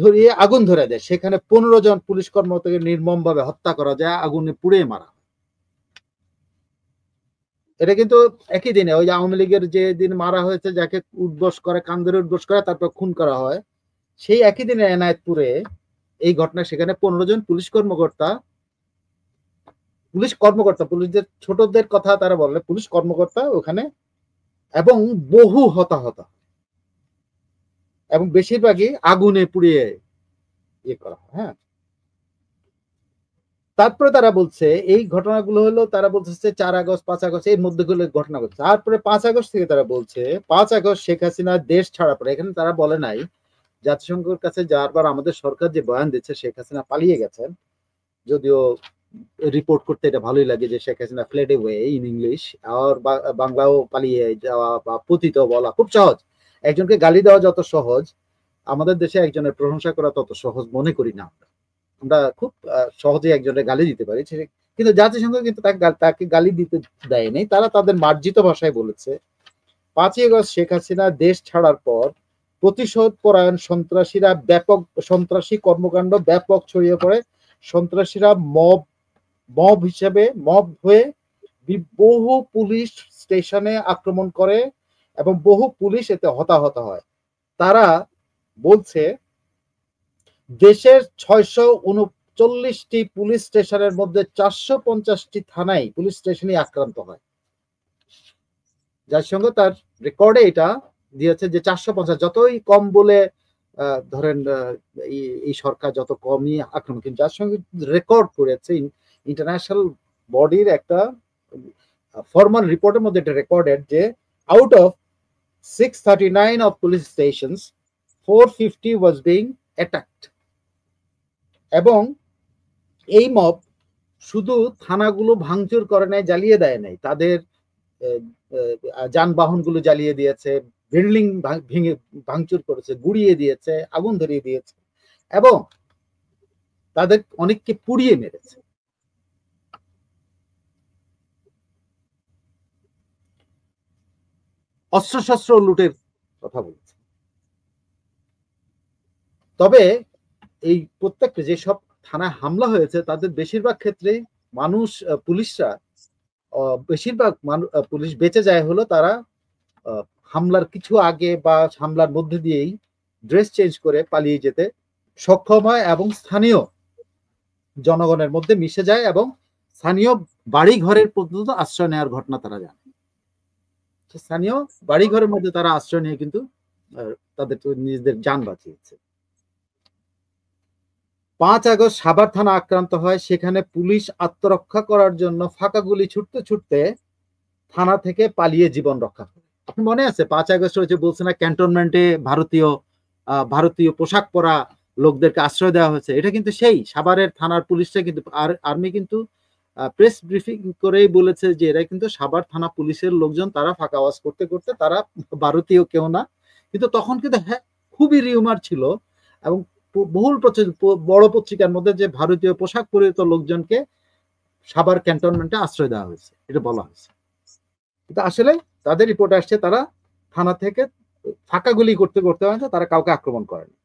ধরিয়ে আগুন ধরে দেয়, সেখানে 15 জন পুলিশ কর্মকর্তাকে নির্মম ভাবে হত্যা করা যায়, আগুনে পুড়িয়ে মারা। এটা কিন্তু একই দিনে ওই আওয়ামী লীগের যে দিন মারা হয়েছে, যাকে উদ্বোস করে কান ধরে উদ্বোস করে তারপর খুন করা হয়, সেই একই দিনে এনায়েতপুরে এই ঘটনা, সেখানে 15 জন পুলিশ কর্মকর্তা পুলিশদের ছোটদের কথা তারা বলে, পুলিশ কর্মকর্তা ওখানে, এবং বহু হতাহত এবং বেশিরভাগই আগুনে পুড়িয়ে ইয়ে করা হয়। হ্যাঁ, তারপরে তারা বলছে এই ঘটনাগুলো হলো, তারা বলছে 4 আগস্ট 5 আগস্ট এর মধ্যে গুলো ঘটনা ঘটছে। তারপরে 5 আগস্ট থেকে তারা বলছে 5 আগস্ট শেখ হাসিনা দেশ ছাড়া পরে, এখানে তারা বলে নাই জাতিসংঘের কাছে যাওয়ার পর আমাদের সরকার যে বয়ান দিচ্ছে শেখ হাসিনা পালিয়ে গেছেন, যদিও রিপোর্ট করতে এটা ভালোই লাগে যে Sheikh Hasina fled away in English, আর বাংলাও পালিয়ে যাওয়া বা পতিত বলা খুব সহজ। একজনকে গালি দেওয়া যত সহজ, আমাদের দেশে একজনের প্রশংসা করা তত সহজ মনে করি না। আমরা খুব সহজে একজনের গালি দিতে পারি, কিন্তু জাতিসংঘ কিন্তু তাকে গালি দিতে দেয়নি। তারা তাদের মার্জিত ভাষায় বলেছে 5ই আগস্ট শেখ হাসিনা দেশ ছাড়ার পর প্রতিশোধ পরায়ণ সন্ত্রাসীরা ব্যাপক সন্ত্রাসী কর্মকাণ্ড ব্যাপক ছড়িয়ে পড়ে। সন্ত্রাসীরা মব হয়ে বহু পুলিশ স্টেশনে আক্রমণ করে এবং বহু পুলিশ এতে হতাহত হয়। তারা বলছে দেশের 639টি পুলিশ স্টেশনের মধ্যে 450টি থানায় পুলিশ স্টেশনই আক্রান্ত হয়। জাতিসংঘ তার রেকর্ডে এটা দিয়েছে যে 450, যতই কম বলে ধরেন এই সরকার যত কমই আক্রমণ, কিন্তু জাতিসংঘ রেকর্ড করেছে, ইন্টারন্যাশনাল বডির একটা ফর্মাল রিপোর্টের মধ্যে এটা রেকর্ডেড যে out of 639 of police stations 450 was being attacked। এবং এই মব শুধু থানাগুলো ভাঙচুর করে নাই, জ্বালিয়ে দেয় নাই, তাদের যানবাহনগুলো জ্বালিয়ে দিয়েছে, বিল্ডিং ভেঙে ভাঙচুর করেছে, গুড়িয়ে দিয়েছে, আগুন ধরিয়ে দিয়েছে এবং তাদের অনেককে পুড়িয়ে মেরেছে। অস্ত্রশস্ত্র লুটের কথা বলেছে। তবে এই প্রত্যেকটা যেসব থানায় হামলা হয়েছে তাদের বেশিরভাগ ক্ষেত্রে পুলিশরা বেশিরভাগ পুলিশ বেঁচে যায় হলো তারা হামলার কিছু আগে বা হামলার মধ্যে দিয়েই ড্রেস চেঞ্জ করে পালিয়ে যেতে সক্ষম হয় এবং স্থানীয় জনগণের মধ্যে মিশে যায় এবং স্থানীয় বাড়ি ঘরের পর্যন্ত আশ্রয় নেওয়ার ঘটনা তারা জানে। স্থানীয় বাড়ি ঘরের মধ্যে তারা আশ্রয় নিয়ে কিন্তু তাদের নিজেদের যান বাঁচিয়েছে। 5 আগস্ট সাভার থানা আক্রান্ত হয়, সেখানে পুলিশ আত্মরক্ষা করার জন্য ফাঁকা গুলি ছুটতে ছুটতে থানা থেকে পালিয়ে জীবন রক্ষা করে। আপনি মনে আছে 5 আগস্ট হয়েছে বলছে না ক্যান্টনমেন্টে ভারতীয় পোশাক পরা লোকদেরকে আশ্রয় দেওয়া হয়েছে, এটা কিন্তু সেই সাভারের থানার পুলিশরা কিন্তু আর্মি কিন্তু প্রেস ব্রিফিং করেই বলেছে যে এরা কিন্তু সাভার থানা পুলিশের লোকজন, তারা ফাঁকা আওয়াজ করতে করতে তারা ভারতীয় কেউ না, কিন্তু তখন কিন্তু হ্যাঁ খুবই রিউমার ছিল এবং বহুল বড় পত্রিকার মধ্যে যে ভারতীয় পোশাক পরিহিত লোকজনকে সাভার ক্যান্টনমেন্টে আশ্রয় দেওয়া হয়েছে এটা বলা হয়েছে। কিন্তু আসলে তাদের রিপোর্ট আসছে তারা থানা থেকে ফাঁকা গুলি করতে করতে তারা কাউকে আক্রমণ করেনি।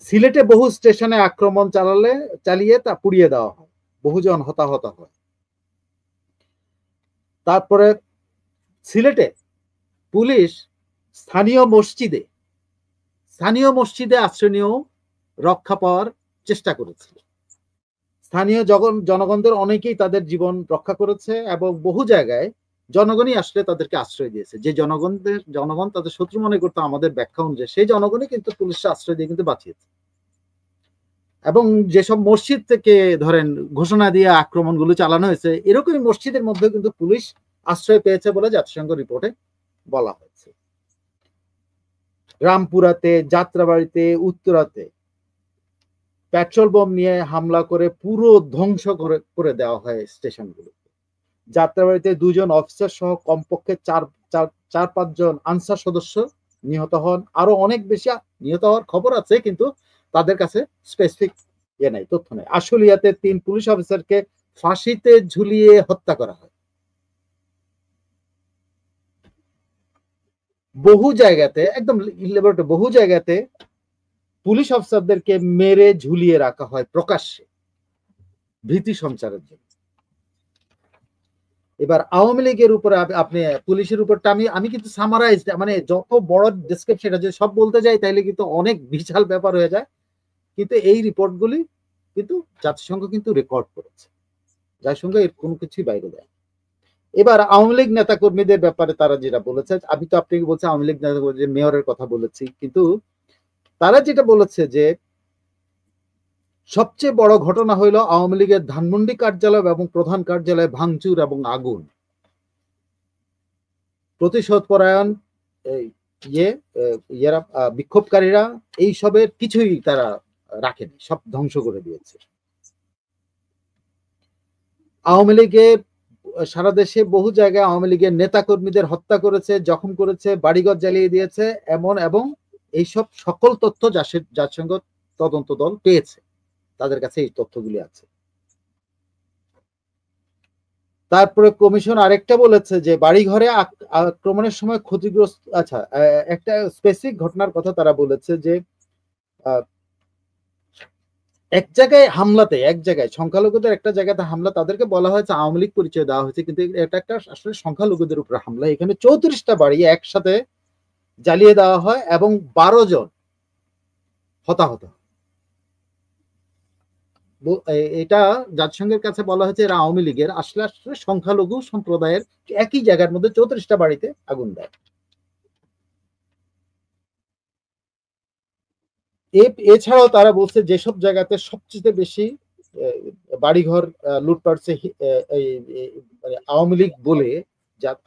সিলেটে বহু স্টেশনে আক্রমণ চালিয়ে তা পুড়িয়ে দেওয়া হয়, বহুজন হতাহত হয়। তারপরে সিলেটে পুলিশ স্থানীয় মসজিদে আশ্রয় নিয়েও রক্ষা পাওয়ার চেষ্টা করেছিল। স্থানীয় জনগণদের অনেকেই তাদের জীবন রক্ষা করেছে এবং বহু জায়গায় জনগণই আসলে তাদেরকে আশ্রয় দিয়েছে। যে জনগণ তাদের শত্রু মনে করতো আমাদের ব্যাখ্যা অনুযায়ী, সেই জনগণই কিন্তু পুলিশরা আশ্রয় দিয়ে কিন্তু বাঁচিয়েছে। এবং যেসব মসজিদ থেকে ধরেন ঘোষণা দিয়ে আক্রমণগুলো চালানো হয়েছে, এরকমই মসজিদের মধ্যে কিন্তু পুলিশ আশ্রয় পেয়েছে বলে জাতিসংঘ রিপোর্টে বলা হয়েছে। রামপুরাতে, যাত্রাবাড়িতে, উত্তরাতে পেট্রোল বোম নিয়ে হামলা করে পুরো ধ্বংস করে দেওয়া হয় স্টেশনগুলো। যাত্রাবাড়িতে 2 জন অফিসার সহ কমপক্ষে 4-5 জন আনসার সদস্য নিহত হন। আরো অনেক বেশি নিহত হওয়ার খবর আছে, কিন্তু তাদের কাছে স্পেসিফিক নাই, তথ্য নেই। আশুলিয়াতে 3 পুলিশ অফিসারকে ফাঁসিতে ঝুলিয়ে হত্যা করা হয়। বহু জায়গাতে, একদম বহু জায়গাতে পুলিশ অফিসারদেরকে মেরে ঝুলিয়ে রাখা হয় প্রকাশ্যে, ভীতি সঞ্চারের জন্য। এবার আওয়ামী লীগের উপরে আপনি পুলিশের উপরটা আমি কিন্তু সামারাইজ, মানে যত বড় ডেসক্রিপশন এটা যদি সব বলতে যাই তাহলে কিন্তু অনেক বিশাল ব্যাপার হয়ে যায়। কিন্তু এই রিপোর্টগুলি কিন্তু জাতিসংঘ কিন্তু রেকর্ড করেছে, জাতিসংঘ এর কোনো কিছুই বাইরে দেয়। এবার আওয়ামী লীগ নেতা কর্মীদের ব্যাপারে তারা যেটা বলেছে, আমি তো আপনাকে বলছি আওয়ামী লীগ নেতা কর্মী মেয়রের কথা বলেছি, কিন্তু তারা যেটা বলেছে যে সবচেয়ে বড় ঘটনা হইল আওয়ামী লীগের ধানমন্ডি কার্যালয় এবং প্রধান কার্যালয়ে ভাঙচুর এবং আগুন। প্রতিশোধ পরায়ণ বিক্ষোভকারীরা এই সবের কিছুই তারা রাখেনি, সব ধ্বংস করে দিয়েছে। আওয়ামী লীগের সারা দেশে বহু জায়গায় আওয়ামী লীগের নেতা কর্মীদের হত্যা করেছে, জখম করেছে, বাড়িঘর জ্বালিয়ে দিয়েছে এবং এইসব সকল তথ্য জাতিসংঘ তদন্ত দল পেয়েছে, তাদের কাছে এই তথ্যগুলি আছে। তারপরে কমিশন আরেকটা বলেছে যে বাড়িঘরে আক্রমণের সময় ক্ষতিগ্রস্ত, আচ্ছা একটা স্পেসিফিক ঘটনার কথা তারা বলেছে যে এক জায়গায় সংখ্যালঘুদের একটা জায়গাতে হামলা, তাদেরকে বলা হয়েছে আওয়ামী লীগ পরিচয় দেওয়া হয়েছে, কিন্তু এটা একটা আসলে সংখ্যালঘুদের উপর হামলা। এখানে 34টা বাড়ি একসাথে জ্বালিয়ে দেওয়া হয় এবং 12 জন হতাহত। এটা জাতিসংঘের কাছে বলা হয়েছে এরা আওয়ামী লীগের, আসলে সংখ্যালঘু সম্প্রদায়ের একই জায়গার মধ্যে 34টা বাড়িতে আগুন দেয়। এছাড়াও তারা বলছে যেসব জায়গাতে সবচেয়ে বেশি বাড়িঘর লুটপাট আওয়ামী লীগ বলে,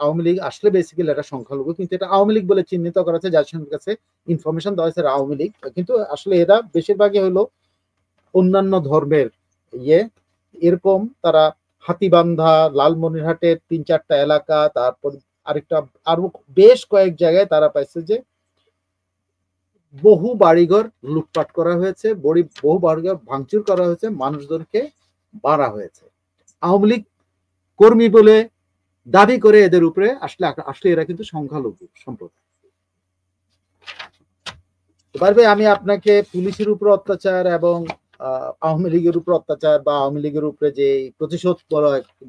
আওয়ামী লীগ আসলে বেসিক্যালি এটা সংখ্যালঘু, কিন্তু এটা আওয়ামী লীগ বলে চিহ্নিত করা হয়েছে, জাতিসংঘের কাছে ইনফরমেশন দেওয়া হয়েছে আওয়ামী লীগ, কিন্তু আসলে এরা বেশিরভাগই হলো অন্যান্য ধর্মের এরকম। তারা হাতিবান্ধা, লালমনিরহাটের 3-4টা এলাকা, তারপর আরেকটা আরো বেশ কয়েক জায়গায় তারা পাইছে যে বহু বাড়িঘর লুটপাট করা হয়েছে, বহু বাড়িঘর ভাঙচুর করা হয়েছে, মানুষজনকে মারা হয়েছে। আওয়ামী লীগ কর্মী বলে দাবি করে এদের উপরে আসলে এরা কিন্তু সংখ্যালঘু সম্প্রদায়। এবারে আমি আপনাকে পুলিশের উপর অত্যাচার এবং আওয়ামী লীগের উপর অত্যাচার বা আওয়ামী লীগের উপরে যে প্রতিশোধ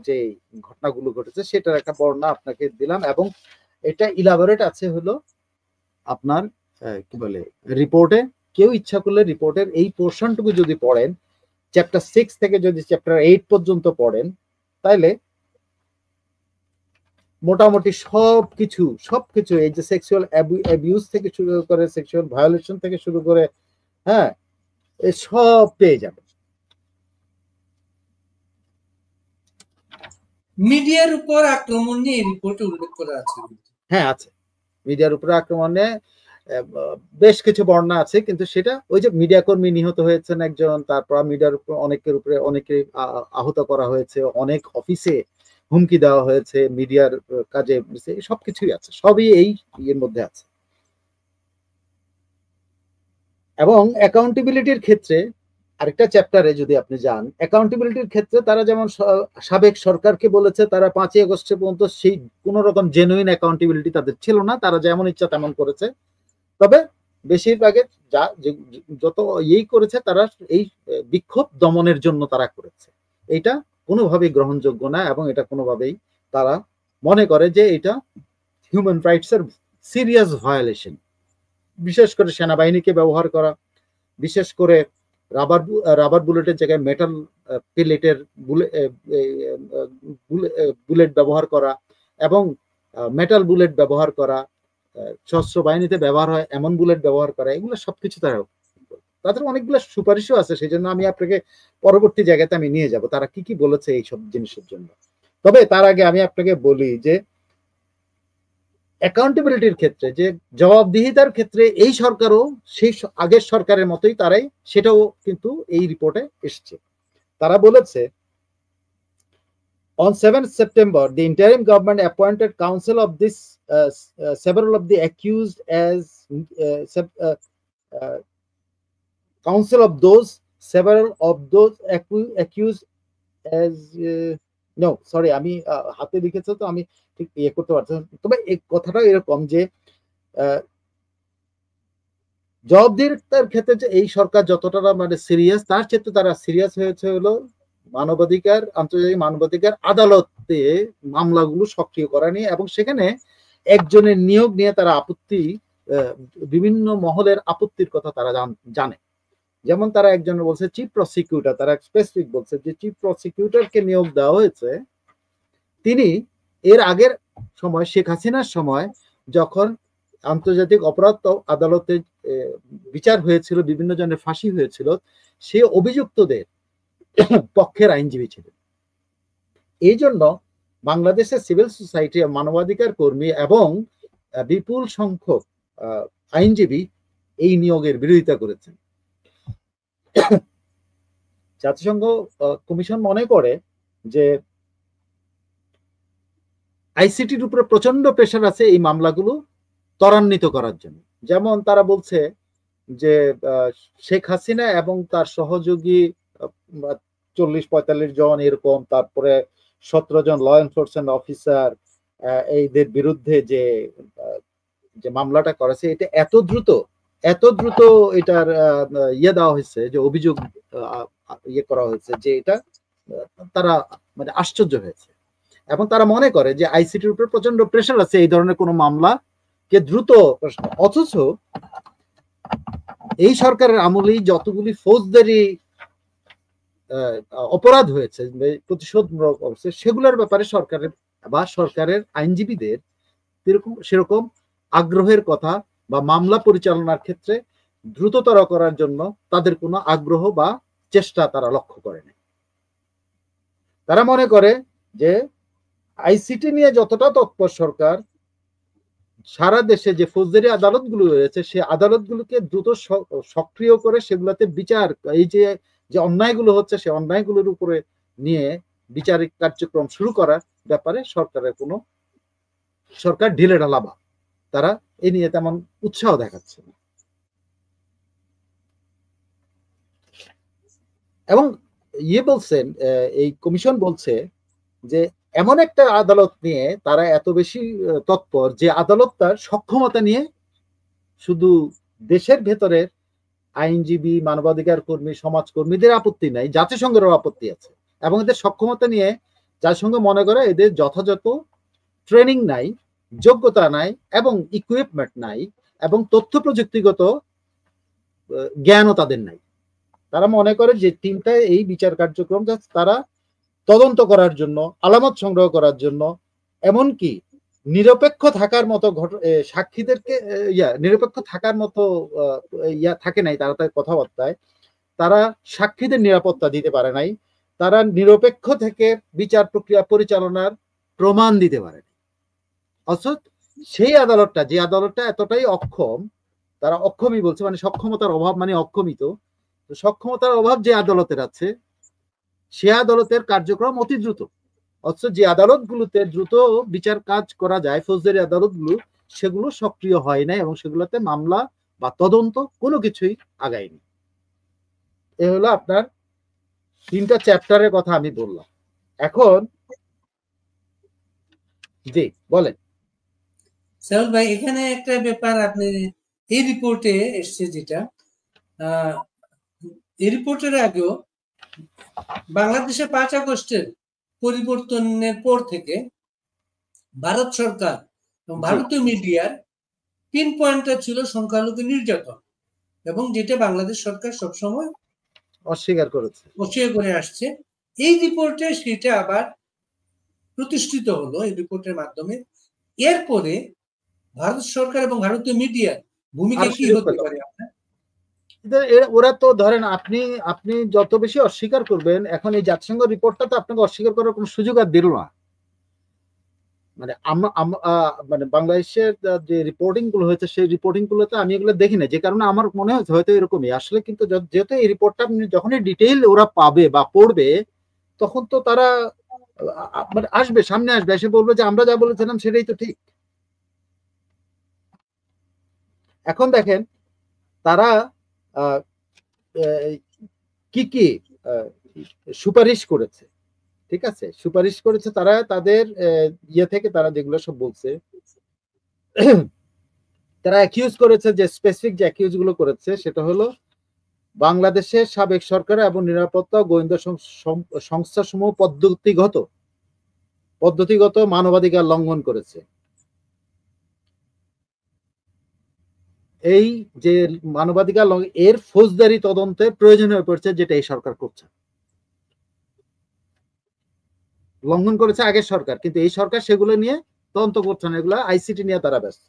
যে ঘটনাগুলো ঘটেছে সেটার একটা বর্ণনা আপনাকে দিলাম, এবং এটা ইলাবোরেট আছে হলো আপনার কি বলে রিপোর্টে। কেউ ইচ্ছা করলে রিপোর্টের এই পোর্শনটুকু যদি পড়েন, চ্যাপ্টার 6 থেকে যদি চ্যাপ্টার 8 পর্যন্ত পড়েন, তাহলে মোটামুটি সবকিছু এই যে সেক্সুয়াল অ্যাবিউজ থেকে শুরু করে, সেক্সুয়াল ভায়োলেশন থেকে শুরু করে, হ্যাঁ, সব পেয়ে যাবে। মিডিয়ার উপর আক্রমণ নিয়ে রিপোর্টে উল্লেখ করা আছে। হ্যাঁ আছে, মিডিয়ার উপরে আক্রমণে বেশ কিছু বর্ণনা আছে, কিন্তু সেটা ওই যে মিডিয়া কর্মী নিহত হয়েছেন একজন, তারপর মিডিয়ার উপর অনেকে আহত করা হয়েছে, অনেক অফিসে হুমকি দেওয়া হয়েছে, মিডিয়ার কাজে সবকিছুই আছে, সবই এই এর মধ্যে আছে। এবং অ্যাকাউন্টেবিলিটির ক্ষেত্রে আরেকটা চ্যাপ্টারে যদি আপনি যান, অ্যাকাউন্টেবিলিটির ক্ষেত্রে তারা যেমন সাবেক সরকারকে বলেছে তারা 5ই আগস্ট পর্যন্ত সেই কোন রকম জেনুইন অ্যাকাউন্টেবিলিটি তাদের ছিল না, তারা যেমন ইচ্ছা তেমন করেছে। তবে বেশিরভাগের যত করেছে তারা এই বিক্ষোভ দমনের জন্য তারা করেছে। এটা কোনোভাবেই গ্রহণযোগ্য না, এবং এটা কোনোভাবেই তারা মনে করে যে এটা হিউম্যান রাইটস এর সিরিয়াস ভায়োলেশন। বিশেষ করে সেনাবাহিনীকে ব্যবহার করা, বিশেষ করে রাবার বুলেটের জায়গায় মেটাল পেলেটের বুলেট ব্যবহার করা, এবং মেটাল বুলেট ব্যবহার করা, সশস্ত্র বাহিনীতে ব্যবহার হয় এমন বুলেট ব্যবহার করা, এগুলো সবকিছু তাদের অনেকগুলো সুপারিশও আছে। সেই জন্য আমি আপনাকে পরবর্তী জায়গাতে আমি নিয়ে যাব তারা কি কি বলেছে এইসব জিনিসের জন্য। তবে তার আগে আমি আপনাকে বলি যে অ্যাকাউন্টেবিলিটির ক্ষেত্রে, যে জবাবদিহিতার ক্ষেত্রে এই সরকারও সেই আগের সরকারের মতোই তারাই, সেটাও কিন্তু এই রিপোর্টে এসছে। তারা বলেছে On 7th September, the interim government appointed counsel of this several of the accused as counsel of those several of those accused as no sorry আমি হাতে লিখেছে তো আমি ঠিক ইয়ে করতে পারছি না, তবে এই কথাটা এরকম যে জবাবদিহিতার ক্ষেত্রে যে এই সরকার যতটা মানে সিরিয়াস, তার চেয়ে তারা সিরিয়াস হয়েছে হলো মানবাধিকার, আন্তর্জাতিক মানবাধিকার আদালতে মামলাগুলো সক্রিয় করা নিয়ে, এবং সেখানে একজনের নিয়োগ নিয়ে তারা আপত্তি, বিভিন্ন মহলের আপত্তির কথা তারা জানে। যেমন তারা একজনের বলছে চিফ প্রসিকিউটর, তারা স্পেসিফিক বলছে যে চিফ প্রসিকিউটরকে নিয়োগ দেওয়া হয়েছে, তিনি এর আগের সময় শেখ হাসিনার সময় যখন আন্তর্জাতিক অপরাধ আদালতে বিচার হয়েছিল, বিভিন্ন জনের ফাঁসি হয়েছিল, সে অভিযুক্তদের পক্ষের আইনজীবী ছিলেন। এই জন্য বাংলাদেশের সিভিল সোসাইটি, মানবাধিকার কর্মী এবং বিপুল সংখ্যক আইনজীবী এই নিয়োগের বিরোধিতা করেছেন। জাতিসংঘ কমিশন মনে করে যে আইসিটির উপরে প্রচন্ড প্রেশার আছে এই মামলাগুলো ত্বরান্বিত করার জন্য। যেমন তারা বলছে যে শেখ হাসিনা এবং তার সহযোগী 40-45 জন এরকম, তারপরে 17 জন ল এনফোর্সমেন্ট অফিসার, এইদের বিরুদ্ধে যে মামলাটা করেছে, এটা এত দ্রুত এটার ইয়ে দেওয়া হয়েছে, যে অভিযোগ ইয়ে করা হয়েছে, যে এটা তারা মানে আশ্চর্য হয়েছে, এবং তারা মনে করে যে আইসিটির উপর প্রচন্ড প্রেশার আছে এই ধরনের কোনো মামলা কে দ্রুত। অথচ এই সরকারের আমলেই যতগুলি ফৌজদারি অপরাধ হয়েছে, প্রতিশোধমূলক অবস্থা, সেগুলোর ব্যাপারে সরকারের আইনজীবীদের সেরকম আগ্রহের কথা বা মামলা পরিচালনার ক্ষেত্রে দ্রুততর করার জন্য তাদের কোনো আগ্রহ বা চেষ্টা তারা লক্ষ্য করে না। তারা মনে করে যে আইসিটি নিয়ে যতটা তৎপর সরকার, সারা দেশে যে ফৌজদারি আদালতগুলো রয়েছে সেই আদালতগুলোকে দ্রুত সক্রিয় করে সেগুলোতে বিচার, এই যে অন্যায়গুলো হচ্ছে সেই অন্যায়গুলোর উপরে নিয়ে বিচারিক কার্যক্রম শুরু করার ব্যাপারে সরকার ঢিলে ঢালাবা, তারা এ নিয়ে তেমন উৎসাহ দেখাচ্ছে না। এবং বলছেন, এই কমিশন বলছে যে এমন একটা আদালত নিয়ে তারা এত বেশি তৎপর যে আদালত তার সক্ষমতা নিয়ে শুধু দেশের ভেতরের আইনজীবী, মানবাধিকার কর্মী, সমাজকর্মীদের আপত্তি নাই, জাতিসংঘেরও আপত্তি আছে, এবং এদের সক্ষমতা নিয়ে জাতিসংঘ মনে করে এদের যথাযথ ট্রেনিং নাই, যোগ্যতা নাই, এবং ইকুইপমেন্ট নাই, এবং তথ্য প্রযুক্তিগত জ্ঞানও তাদের নাই। তারা মনে করে যে টিমটা এই বিচার কার্যক্রম তারা তদন্ত করার জন্য, আলামত সংগ্রহ করার জন্য, এমনকি নিরপেক্ষ থাকার মতো সাক্ষীদেরকে নিরপেক্ষ থাকার মতো থাকে নাই তারা, তার কথাবার্তায় তারা সাক্ষীদের নিরাপত্তা দিতে পারে নাই, তারা নিরপেক্ষ থেকে বিচার প্রক্রিয়া পরিচালনার প্রমাণ দিতে পারে নাই। অথচ সেই আদালতটা, যে আদালতটা এতটাই অক্ষম, তারা অক্ষমই বলছে, মানে সক্ষমতার অভাব মানে অক্ষমিত, সক্ষমতার অভাব যে আদালতের আছে সে আদালতের কার্যক্রম অতি দ্রুত। অথচ যে আদালতগুলোতে দ্রুত বিচার কাজ করা যায়, ফৌজদারি আদালতগুলো, সেগুলো সক্রিয় হয় না, এবং সেগুলোতে মামলা বা তদন্ত কোনো কিছুই আগায়নি। এ হলো আপনার 3টা চ্যাপ্টারের কথা আমি বললাম। এখন জি বলেন সাহুল ভাই, এখানে একটা ব্যাপার আপনি এই রিপোর্টে এসছে, যেটা এই রিপোর্টের আগেও বাংলাদেশে 5 আগস্টের পরিবর্তনের পর থেকে ভারত সরকার এবং ভারতীয় মিডিয়ার পিন পয়েন্টটা ছিল সংখ্যালঘু নির্যাতন, এবং যেটা বাংলাদেশ সরকার সবসময় অস্বীকার করে আসছে। এই রিপোর্টে সেটা আবার প্রতিষ্ঠিত হলো এই রিপোর্টের মাধ্যমে। এরপরে ভারত সরকার এবং ভারতীয় মিডিয়ার ভূমিকা কি হতে পারে আপনার? ওরা তো ধরেন আপনি যত বেশি অস্বীকার করবেন, এখন এই জাতিসংঘ রিপোর্টটা তো আপনাকে অস্বীকার করার কোনো সুযোগ আর দিল না। মানে বাংলাদেশের যে রিপোর্টিং গুলো হয়েছে সেই রিপোর্টিং গুলোতে আমি এগুলো দেখি না, যে কারণে আমার মনে হয়েছে হয়তো এরকমই আসলে। কিন্তু যেহেতু এই রিপোর্টটা যখনই ডিটেইল ওরা পাবে বা পড়বে, তখন তো তারা মানে আসবে, সামনে আসবে, এসে বলবে যে আমরা যা বলেছিলাম সেটাই তো ঠিক। এখন দেখেন তারা কি কি সুপারিশ করেছে, ঠিক আছে, সুপারিশ করেছে তারা তাদের ইয়ে থেকে, তারা যেগুলো সব বলছে, তারা অ্যাকিউজ করেছে, যে স্পেসিফিক যে অ্যাকিউজ গুলো করেছে সেটা হলো বাংলাদেশের সাবেক সরকার এবং নিরাপত্তা গোয়েন্দা সংস্থা সমূহ পদ্ধতিগত মানবাধিকার লঙ্ঘন করেছে। এই যে মানবাধিকার এর ফৌজদারি তদন্তের প্রয়োজন হয়ে পড়ছে, যেটা এই সরকার করছে। লঙ্ঘন করেছে আগের সরকার, কিন্তু এই সরকার সেগুলো নিয়ে তদন্ত করছে না, এগুলো আইসিটি নিয়ে তারা ব্যস্ত।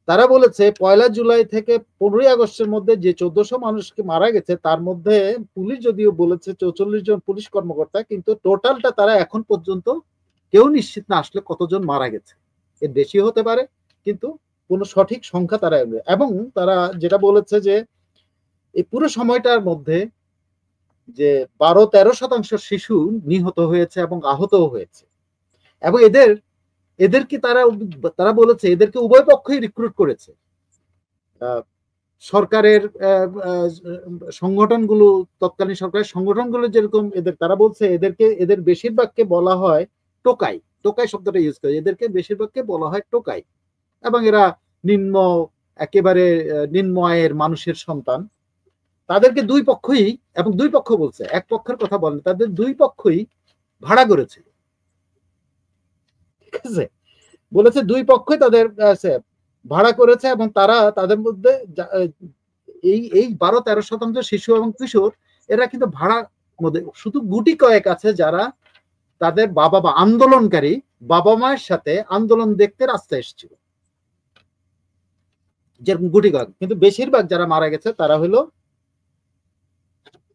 তারা বলেছে 1 জুলাই থেকে 15 আগস্টের মধ্যে যে 1400 মানুষকে মারা গেছে, তার মধ্যে পুলিশ যদিও বলেছে 44 জন পুলিশ কর্মকর্তা, কিন্তু টোটালটা তারা এখন পর্যন্ত কেউ নিশ্চিত না আসলে কতজন মারা গেছে। এর বেশি হতে পারে, কিন্তু কোনো সঠিক সংখ্যা তারা, এবং তারা যেটা বলেছে যে এই পুরো সময়টার মধ্যে যে 12-13% শিশু নিহত হয়েছে এবং আহতও হয়েছে, এবং এদেরকে তারা বলেছে এদেরকে উভয় পক্ষই রিক্রুট করেছে। সরকারের সংগঠনগুলো, তৎকালীন সরকারের সংগঠনগুলো যেরকম তারা বলছে এদের বেশিরভাগকে বলা হয় টোকাই, টোকাই শব্দটা ইউজ করে, এদেরকে বেশিরভাগকে বলা হয় টোকাই, এবং এরা একেবারে নিম্ন আয়ের মানুষের সন্তান। তাদেরকে দুই পক্ষই, এবং দুই পক্ষ বলছে, এক পক্ষের কথা বলেন, তাদের দুই পক্ষই ভাড়া করেছে, ঠিক আছে, বলেছে দুই পক্ষই তাদের ভাড়া করেছে, এবং তারা তাদের মধ্যে এই 12-13% শিশু এবং কিশোর, এরা কিন্তু ভাড়ার মধ্যে শুধু গুটি কয়েক আছে যারা তাদের বাবা বা আন্দোলনকারী বাবা মায়ের সাথে আন্দোলন দেখতে রাস্তায় এসেছিল, যেরকম গুটি কয়েক, কিন্তু বেশিরভাগ যারা মারা গেছে তারা হলো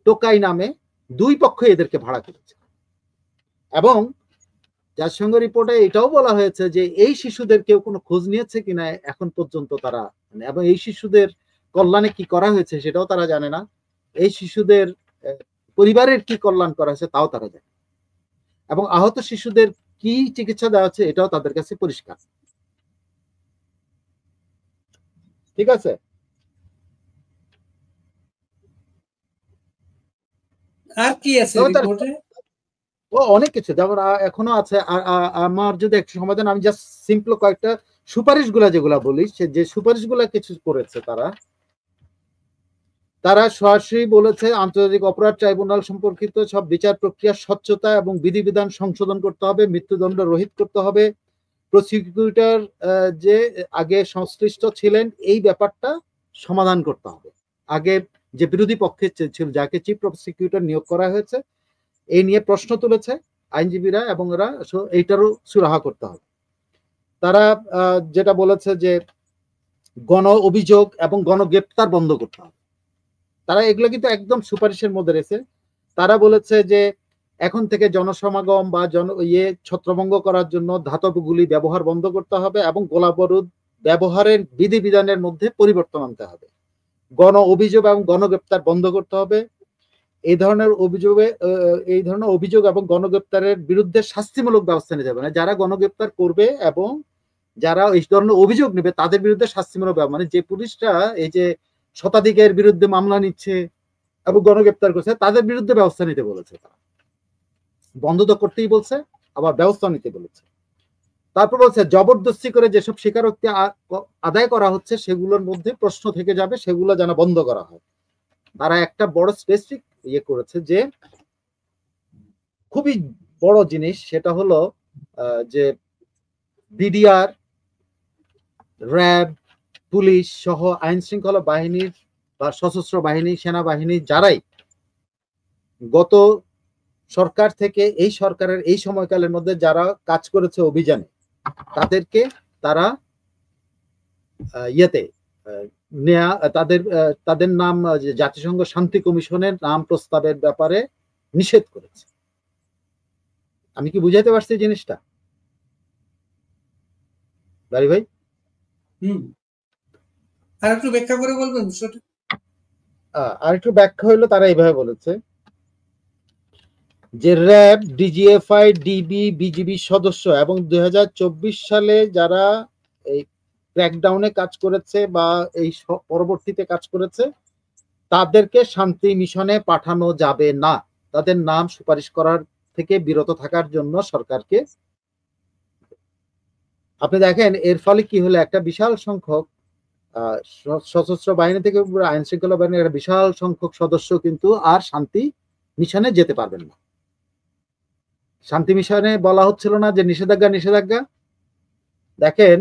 টোকাই নামে দুই পক্ষ এদেরকে ভাড়া করেছে। এবং জাতিসংঘ রিপোর্টে এটাও বলা হয়েছে যে এই শিশুদের কেউ কোনো খোঁজ নিয়েছে কিনা এখন পর্যন্ত তারা, এবং এই শিশুদের কল্যাণে কি করা হয়েছে সেটাও তারা জানে না, এই শিশুদের পরিবারের কি কল্যাণ করা হয়েছে তাও তারা জানে, এবং আহত শিশুদের কি চিকিৎসা দেওয়া হচ্ছে এটাও তাদের কাছে পরিষ্কার, ঠিক আছে। আর কি আছে রিপোর্টে? ও অনেক কিছু, যেমন এখনো আছে। আমার যদি একটু সমাধান, আমি জাস্ট সিম্পল কয়েকটা সুপারিশ গুলা যেগুলা বলি, যে সুপারিশ গুলা কিছু করেছে তারা সরাসরি বলেছে আন্তর্জাতিক অপরাধ ট্রাইব্যুনাল সম্পর্কিত সব বিচার প্রক্রিয়ার স্বচ্ছতা এবং বিধিবিধান সংশোধন করতে হবে, মৃত্যুদণ্ড রহিত করতে হবে, প্রসিকিউটর যে আগে সংশ্লিষ্ট ছিলেন এই ব্যাপারটা সমাধান করতে হবে, আগে যে বিরোধী পক্ষে ছিল যাকে চিফ প্রসিকিউটর নিয়োগ করা হয়েছে এই নিয়ে প্রশ্ন তুলেছে আইনজীবীরা, এবং এরা এইটারও সুরাহা করতে হবে। তারা যেটা বলেছে যে গণ অভিযোগ এবং গণগ্রেপ্তার বন্ধ করতে হবে, তারা এগুলো কিন্তু একদম সুপারিশের মধ্যে রয়েছে। তারা বলেছে যে এখন থেকে জনসমাগম বা ছত্রভঙ্গ করার জন্য ধাতব গুলি ব্যবহার বন্ধ করতে হবে, এবং গোলাবারুদ ব্যবহারের বিধিবিধানের মধ্যে পরিবর্তন আনতে হবে, গণ অভিযোগ এবং গণগ্রেপ্তার বন্ধ করতে হবে, এই ধরনের অভিযোগ এবং গণগ্রেপ্তারের বিরুদ্ধে শাস্তিমূলক ব্যবস্থা নিতে হবে, যারা গণগ্রেপ্তার করবে এবং যারা এই ধরনের অভিযোগ নেবে তাদের বিরুদ্ধে শাস্তিমূলক ব্যবস্থা, মানে যে পুলিশরা এই যে শতাধিকের বিরুদ্ধে মামলা নিচ্ছে এবং গণগ্রেপ্তার করছে তাদের বিরুদ্ধে ব্যবস্থা নিতে বলেছে, তারা বন্ধ তো করতেই বলছে, আবার ব্যবস্থা নিতে বলেছে। তারপর বলছে জবরদস্তি করে যেসব স্বীকারোক্তি আদায় করা হচ্ছে সেগুলোর মধ্যে প্রশ্ন থেকে যাবে, সেগুলো যেন বন্ধ করা হয়। তারা একটা বড় স্পেসিফিক করেছে যে খুবই বড় জিনিস, সেটা হলো যে বিডিআর, র্যাব, পুলিশ সহ আইন শৃঙ্খলা বাহিনীর বা সশস্ত্র বাহিনী, সেনাবাহিনী যারাই গত সরকার থেকে এই সরকারের এই সময়কালের মধ্যে যারা কাজ করেছে অভিযানে, তাদেরকে তারা তাদের নাম জাতিসংঘ শান্তি কমিশনের নাম প্রস্তাবের ব্যাপারে নিষেধ করেছে। আমি কি বুঝাইতে পারছি জিনিসটা বাড়ি ভাই? আর একটু ব্যাখ্যা করে বলবেন বিষয়টা? আর একটু ব্যাখ্যা হইলো তারা এইভাবে বলেছে যে র্যাব, ডিজিএফআই, ডিবি, বিজিবি সদস্য এবং 2024 সালে যারা এই ক্র্যাকডাউনে কাজ করেছে বা এই পরবর্তীতে কাজ করেছে তাদেরকে শান্তি মিশনে পাঠানো যাবে না। তাদের নাম সুপারিশ করার থেকে বিরত থাকার জন্য সরকারকে, আপনি দেখেন এর ফলে কি হলো, একটা বিশাল সংখ্যক সশস্ত্র বাহিনী থেকে আইন শৃঙ্খলা বাহিনীর একটা বিশাল সংখ্যক সদস্য কিন্তু আর শান্তি মিশনে যেতে পারবেন না। শান্তি মিশনে বলা হচ্ছিল না যে নিষেধাজ্ঞা নিষেধাজ্ঞা, দেখেন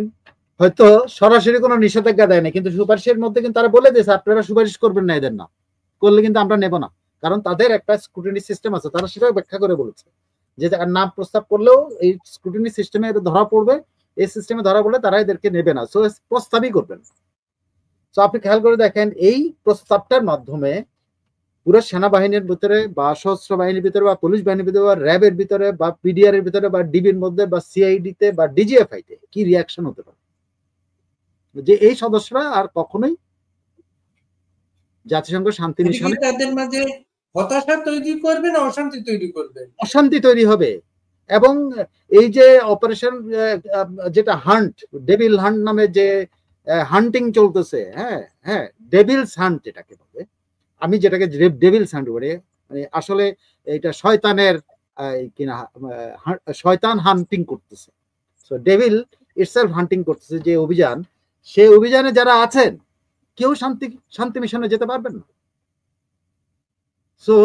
হয়তো সরাসরি কোনো নিষেধাজ্ঞা দেয় না, কিন্তু সুপারিশের মধ্যে কিন্তু তারা বলে দিয়েছে আপনারা সুপারিশ করবেন না, এদের না করলে কিন্তু আমরা নেব না, কারণ তাদের একটা স্ক্রুটিনি সিস্টেম আছে, তারা সেটা ব্যাখ্যা করে বলেছে যে নাম প্রস্তাব করলেও এই স্ক্রুটিনি সিস্টেমে ধরা পড়বে, এই সিস্টেমে ধরা পড়লে তারা এদেরকে নেবে না, সো প্রস্তাবই করবেন। তো আপনি খেয়াল করে দেখেন এই প্রস্তাবটার মাধ্যমে পুরো সেনাবাহিনীর ভিতরে বা সশস্ত্র বাহিনীর ভিতরে বা পুলিশ বাহিনীর ভিতরে বা র্যাবের ভিতরে বা পিডিআর এর ভিতরে বা ডিবির মধ্যে বা সিআইডি তে বা ডিজিএফআই তে কি রিয়াকশন হতে পারে, যে এই সদস্যরা আর কখনোই জাতিসংঘ শান্তি মিশনে তাদের মাঝে হতাশা তৈরি করবে না অশান্তি তৈরি করবে? অশান্তি তৈরি হবে। এবং এই যে অপারেশন যেটা হান্ট, ডেভিল হান্ট নামে যে হান্টিং চলতেছে, হ্যাঁ হ্যাঁ ডেভিলস হান্ট এটাকে বলে, আমি যেটাকে ডেভিলস হান্ট বলি, মানে আসলে এটা শয়তানের কিনা শয়তান হান্টিং করতেছে, সো ডেভিল ইটসেলফ হান্টিং করতেছে যে অভিযান, সেই অভিযানে যারা আছেন কেউ শান্তি মিশনে যেতে পারবেন না। সো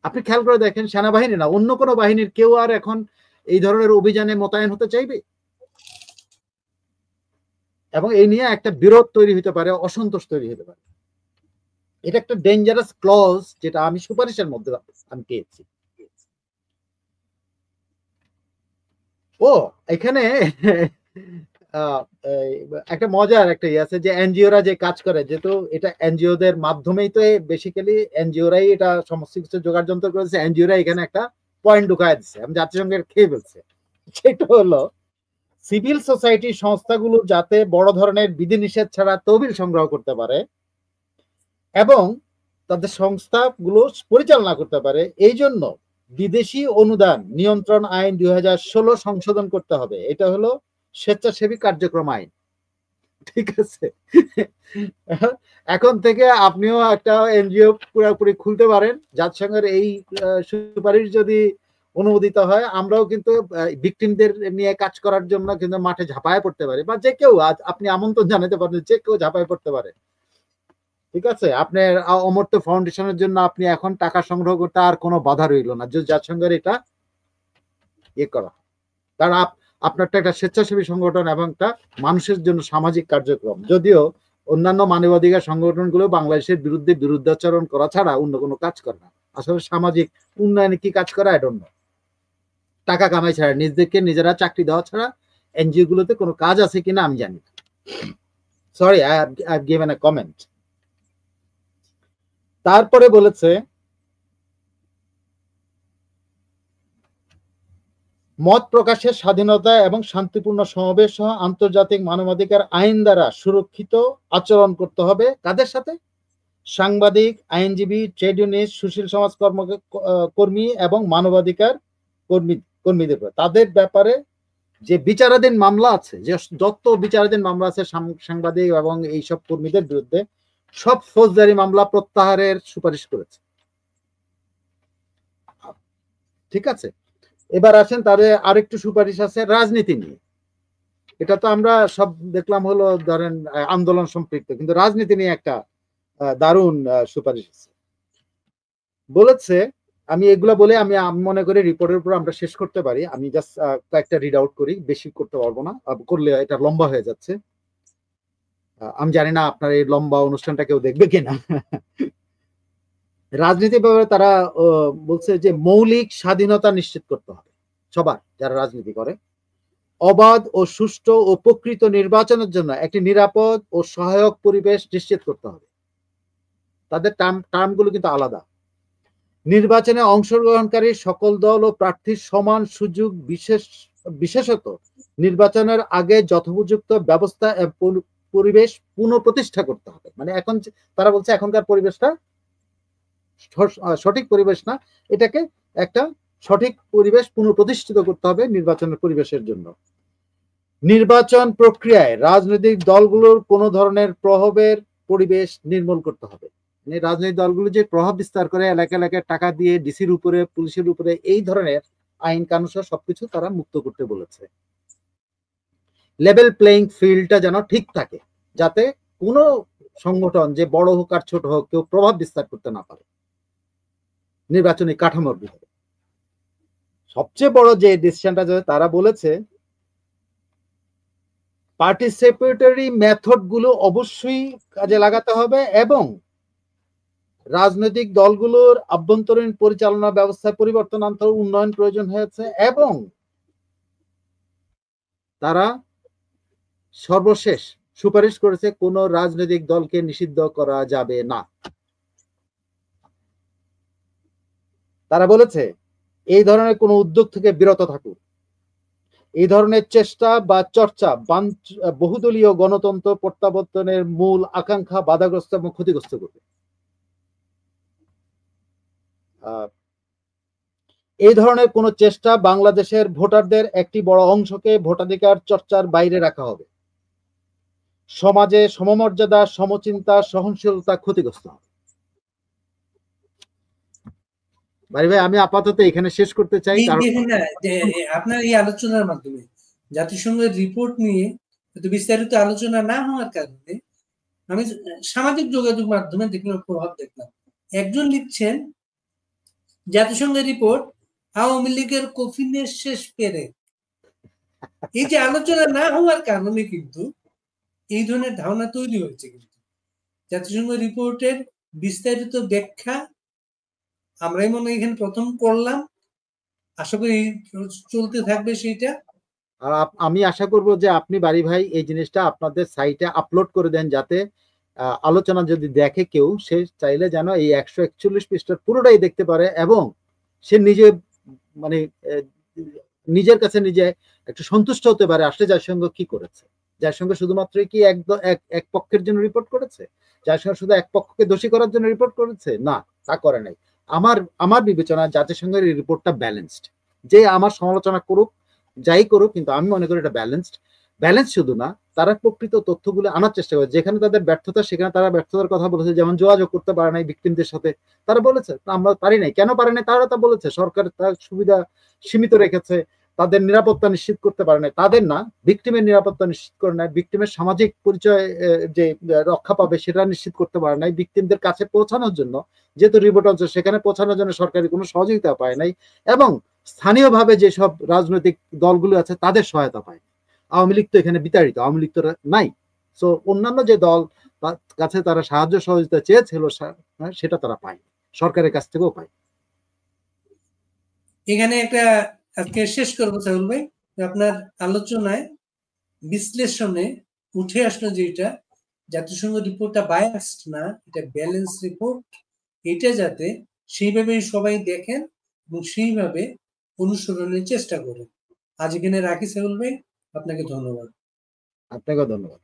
আপনি খেয়াল করে দেখেন সেনাবাহিনী না অন্য কোনো বাহিনীর কেউ আর এখন এই ধরনের অভিযানে মোতায়েন হতে চাইবে, এবং এই নিয়ে একটা বিরোধ তৈরি হতে পারে, অসন্তোষ তৈরি হতে পারে। এটা একটা ডেঞ্জারাস ক্লজ যেটা আমি সুপারিশের মধ্যে আমি পেয়েছি। ও এখানে একটা মজার একটা ইয়ে আছে যে এনজিওরা যে কাজ করে, যেহেতু এটা এনজিওদের মাধ্যমেই তো বেসিক্যালি এনজিওরাই এটা সমস্ত কিছু জোগাড় যন্ত্র করেছে, এনজিওরা এখানে একটা পয়েন্ট ঢুকায় দিচ্ছে, আমি জাতিসংঘের খেয়ে ফেলছে, সেটা হলো সিভিল সোসাইটি সংস্থাগুলো যাতে বড় ধরনের বিধিনিষেধ ছাড়া তহবিল সংগ্রহ করতে পারে এবং তাদের সংস্থাগুলো পরিচালনা করতে পারে, এই জন্য বিদেশি অনুদান নিয়ন্ত্রণ আইন 2016 সংশোধন করতে হবে। এটা হলো স্বেচ্ছাসেবী কার্যক্রম আইন, ঠিক আছে? এখন থেকে আপনিও একটা এনজিও পুরোপুরি খুলতে পারেন, জাতিসংঘের এই সুপারিশ যদি অনুমোদিত হয়, আমরাও কিন্তু ভিকটিমদের নিয়ে কাজ করার জন্য কিন্তু মাঠে ঝাঁপায় পড়তে পারি, বা যে কেউ, আপনি আমন্ত্রণ জানাতে পারেন, যে কেউ ঝাঁপায় পড়তে পারে, ঠিক আছে? আপনার অমর্ত্য ফাউন্ডেশনের জন্য আপনি এখন টাকা সংগ্রহ করতে আর কোনো বাধা রইল না, যদি জাতিসংঘের এটা ইয়ে করা, কারণ আপনারটা একটা স্বেচ্ছাসেবী সংগঠন এবং একটা মানুষের জন্য সামাজিক কার্যক্রম, যদিও অন্যান্য মানবাধিকার সংগঠনগুলো বাংলাদেশের বিরুদ্ধে বিরুদ্ধাচরণ করা ছাড়া অন্য কোনো কাজ করে না, আসলে সামাজিক উন্নয়নে কি কাজ করে আই ডোন্ট নো, টাকা কামাই ছাড়া, নিজেদেরকে নিজেরা চাকরি দেওয়া ছাড়া এনজিও গুলোতে কোনো কাজ আছে কিনা আমি জানি না, sorry I have given a comment. তারপরে বলেছে মত প্রকাশের স্বাধীনতা এবং শান্তিপূর্ণ সমাবেশ সহ আন্তর্জাতিক মানবাধিকার আইন দ্বারা সুরক্ষিত আচরণ করতে হবে কাদের সাথে? সাংবাদিক, আইনজীবী, ট্রেড ইউনিয়ন, সুশীল সমাজ কর্মী এবং মানবাধিকার কর্মীদের, তাদের ব্যাপারে যে বিচারাধীন মামলা আছে, যে যত বিচারাধীন মামলা আছে সাংবাদিক এবং এইসব কর্মীদের বিরুদ্ধে, সব ফৌজদারি মামলা প্রত্যাহারের সুপারিশ করেছে, ঠিক আছে? এবার আসেন তাদের আরেকটু সুপারিশ আছে রাজনীতি নিয়ে, এটা তো আমরা সব দেখলাম হলো ধরেন আন্দোলন সম্পৃক্ত, কিন্তু রাজনীতি নিয়ে একটা দারুণ সুপারিশ আছে। বলেছে, আমি এগুলা বলে আমি মনে করি রিপোর্টের উপর আমরা শেষ করতে পারি, আমি জাস্ট কয়েকটা রিড আউট করি, বেশি করতে পারবো না, করলে এটা লম্বা হয়ে যাচ্ছে, আমি জানি না আপনার এই লম্বা অনুষ্ঠানটা কেউ দেখবে কিনা। রাজনীতির ব্যাপারে তারা বলছে যে মৌলিক স্বাধীনতা নিশ্চিত করতে হবে সবার, যারা রাজনীতি করে, অবাধ ও সুষ্ঠু ও প্রকৃত নির্বাচনের জন্য একটি নিরাপদ ও সহায়ক পরিবেশ নিশ্চিত করতে হবে, তাদের টার্মগুলো কিন্তু আলাদা। নির্বাচনে অংশগ্রহণকারী সকল দল ও প্রার্থীর সমান সুযোগ, বিশেষত নির্বাচনের আগে যথোপযুক্ত ব্যবস্থা পরিবেশ পুনঃপ্রতিষ্ঠা করতে হবে। মানে এখন তারা বলছে এখনকার পরিবেশটা সঠিক পরিবেশ না, এটাকে একটা সঠিক পরিবেশ পুনঃপ্রতিষ্ঠিত করতে হবে নির্বাচনের পরিবেশের জন্য। নির্বাচন প্রক্রিয়ায় রাজনৈতিক দলগুলোর কোনো ধরনের প্রভাবের পরিবেশ নির্মূল করতে হবে। মানে রাজনৈতিক দলগুলো যে প্রভাব বিস্তার করে এলাকা এলাকায় টাকা দিয়ে ডিসির উপরে, পুলিশের উপরে, এই ধরনের আইন কানুন সবকিছু তারা মুক্ত করতে বলেছে। লেভেল প্লেইং ফিল্ডটা যেন ঠিক থাকে, যাতে কোনো সংগঠন যে বড় হোক আর ছোট হোক কেউ প্রভাব বিস্তার করতে না পারে নির্বাচনী কাঠামোর ভিতরে। সবচেয়ে বড় যে ডিসিশনটা তারা বলেছে, পার্টিসিপেটরি মেথড গুলো অবশ্যই কাজে লাগাতে হবে এবং রাজনৈতিক দলগুলোর আভ্যন্তরীণ পরিচালনা ব্যবস্থায় পরিবর্তন আনতে উন্নয়ন প্রয়োজন হয়েছে এবং তারা সর্বশেষ সুপারিশ করেছে কোন রাজনৈতিক দলকে নিষিদ্ধ করা যাবে না। তারা বলেছে এই ধরনের কোন উদ্যোগ থেকে বিরত থাকুক। এই ধরনের চেষ্টা বা চর্চা বহুদলীয় গণতন্ত্র প্রত্যাবর্তনের মূল আকাঙ্ক্ষা বাধাগ্রস্ত এবং ক্ষতিগ্রস্ত করবে। এই ধরনের কোন চেষ্টা বাংলাদেশের ভোটারদের একটি বড় অংশকে ভোটাধিকার চর্চার বাইরে রাখা হবে। সমাজে সমমর্যাদা, সমচিন্তা, সহনশীলতা ক্ষতিগ্রস্ত হবে। ভাই আমি আপাতত এখানে শেষ করতে চাই। আপনার এই আলোচনার মাধ্যমে জাতিসংঘের রিপোর্ট নিয়ে বিস্তারিত আলোচনা না হওয়ার কারণে আমি সামাজিক যোগাযোগ মাধ্যমে দেখলাম, প্রভাব দেখলাম। একজন লিখছেন, জাতিসংঘের রিপোর্ট আওয়ামী লীগের কফিনের শেষ পেরে। এই যে আলোচনা না হওয়ার কারণে কিন্তু এই ধরনের ধারণা তৈরি হয়েছে। কিন্তু জাতিসংঘ রিপোর্টের বিস্তারিত ব্যাখ্যা আমরাই মনে হয় এখানে প্রথম করলাম, আশা করি চলতে থাকবে সেইটা। আর আমি আশা করব যে আপনি বাড়ি ভাই এই জিনিসটা আপনাদের সাইটে আপলোড করে দেন, যাতে আলোচনা যদি দেখে কেউ, সে চাইলে যেন এই 141 পৃষ্ঠার পুরোটাই দেখতে পারে এবং সে নিজে মানে নিজের কাছে নিজে একটু সন্তুষ্ট হতে পারে আসলে জাতিসংঘ কি করেছে। জাতিসংঘ শুধুমাত্র কি এক পক্ষের জন্য রিপোর্ট করেছে? জাতিসংঘ শুধু এক পক্ষকে দোষী করার জন্য রিপোর্ট করেছে? না, তা করে নাই। আমার বিবেচনা জাতিসংঘের এই রিপোর্টটা ব্যালেন্সড। যে আমার সমালোচনা করুক, যাই করুক, কিন্তু আমি মনে করি এটা ব্যালেন্স শুধু না, তারা প্রকৃত তথ্যগুলো আনার চেষ্টা করে। যেখানে তাদের ব্যর্থতা, সেখানে তারা ব্যর্থতার কথা বলেছে। যেমন যোগাযোগ করতে পারে নাই ভিকটিমদের সাথে, তারা বলেছে আমরা পারি নাই। কেন পারে নাই তারা তা বলেছে। সরকার তার সুবিধা সীমিত রেখেছে, তাদের নিরাপত্তা নিশ্চিত করতে পারে নাই। তাদের না, ভিকটিমের নিরাপত্তা নিশ্চিত করে নাই, ভিকটিমের সামাজিক পরিচয় যে রক্ষা পাবে সেটা নিশ্চিত করতে পারে নাই। ভিকটিমদের কাছে পৌঁছানোর জন্য, যেহেতু রিপোর্ট আছে, সেখানে পৌঁছানোর জন্য সরকারি কোনো সহযোগিতা পায় নাই এবং স্থানীয়ভাবে যেসব রাজনৈতিক দলগুলো আছে তাদের সহায়তা পায়। আওয়ামী লীগ তো এখানে বিতাড়িত, আওয়ামী লীগ তো নাই। সো অন্যান্য যে দল কাছে তারা সাহায্য সহযোগিতা চেয়েছিল সেটা তারা পায়, সরকারের কাছ থেকেও পায়। এখানে একটা আজকে শেষ করবো সাহুল ভাই, আপনার আলোচনায় বিশ্লেষণে উঠে আসলো যেটা জাতিসংঘ রিপোর্টটা বায়াসড না, এটা ব্যালেন্স রিপোর্ট। এটা যাতে সেইভাবেই সবাই দেখেন এবং সেইভাবে অনুসরণের চেষ্টা করেন। আজ এখানে রাখি সাহুল ভাই, আপনাকে ধন্যবাদ। আপনাকেও ধন্যবাদ।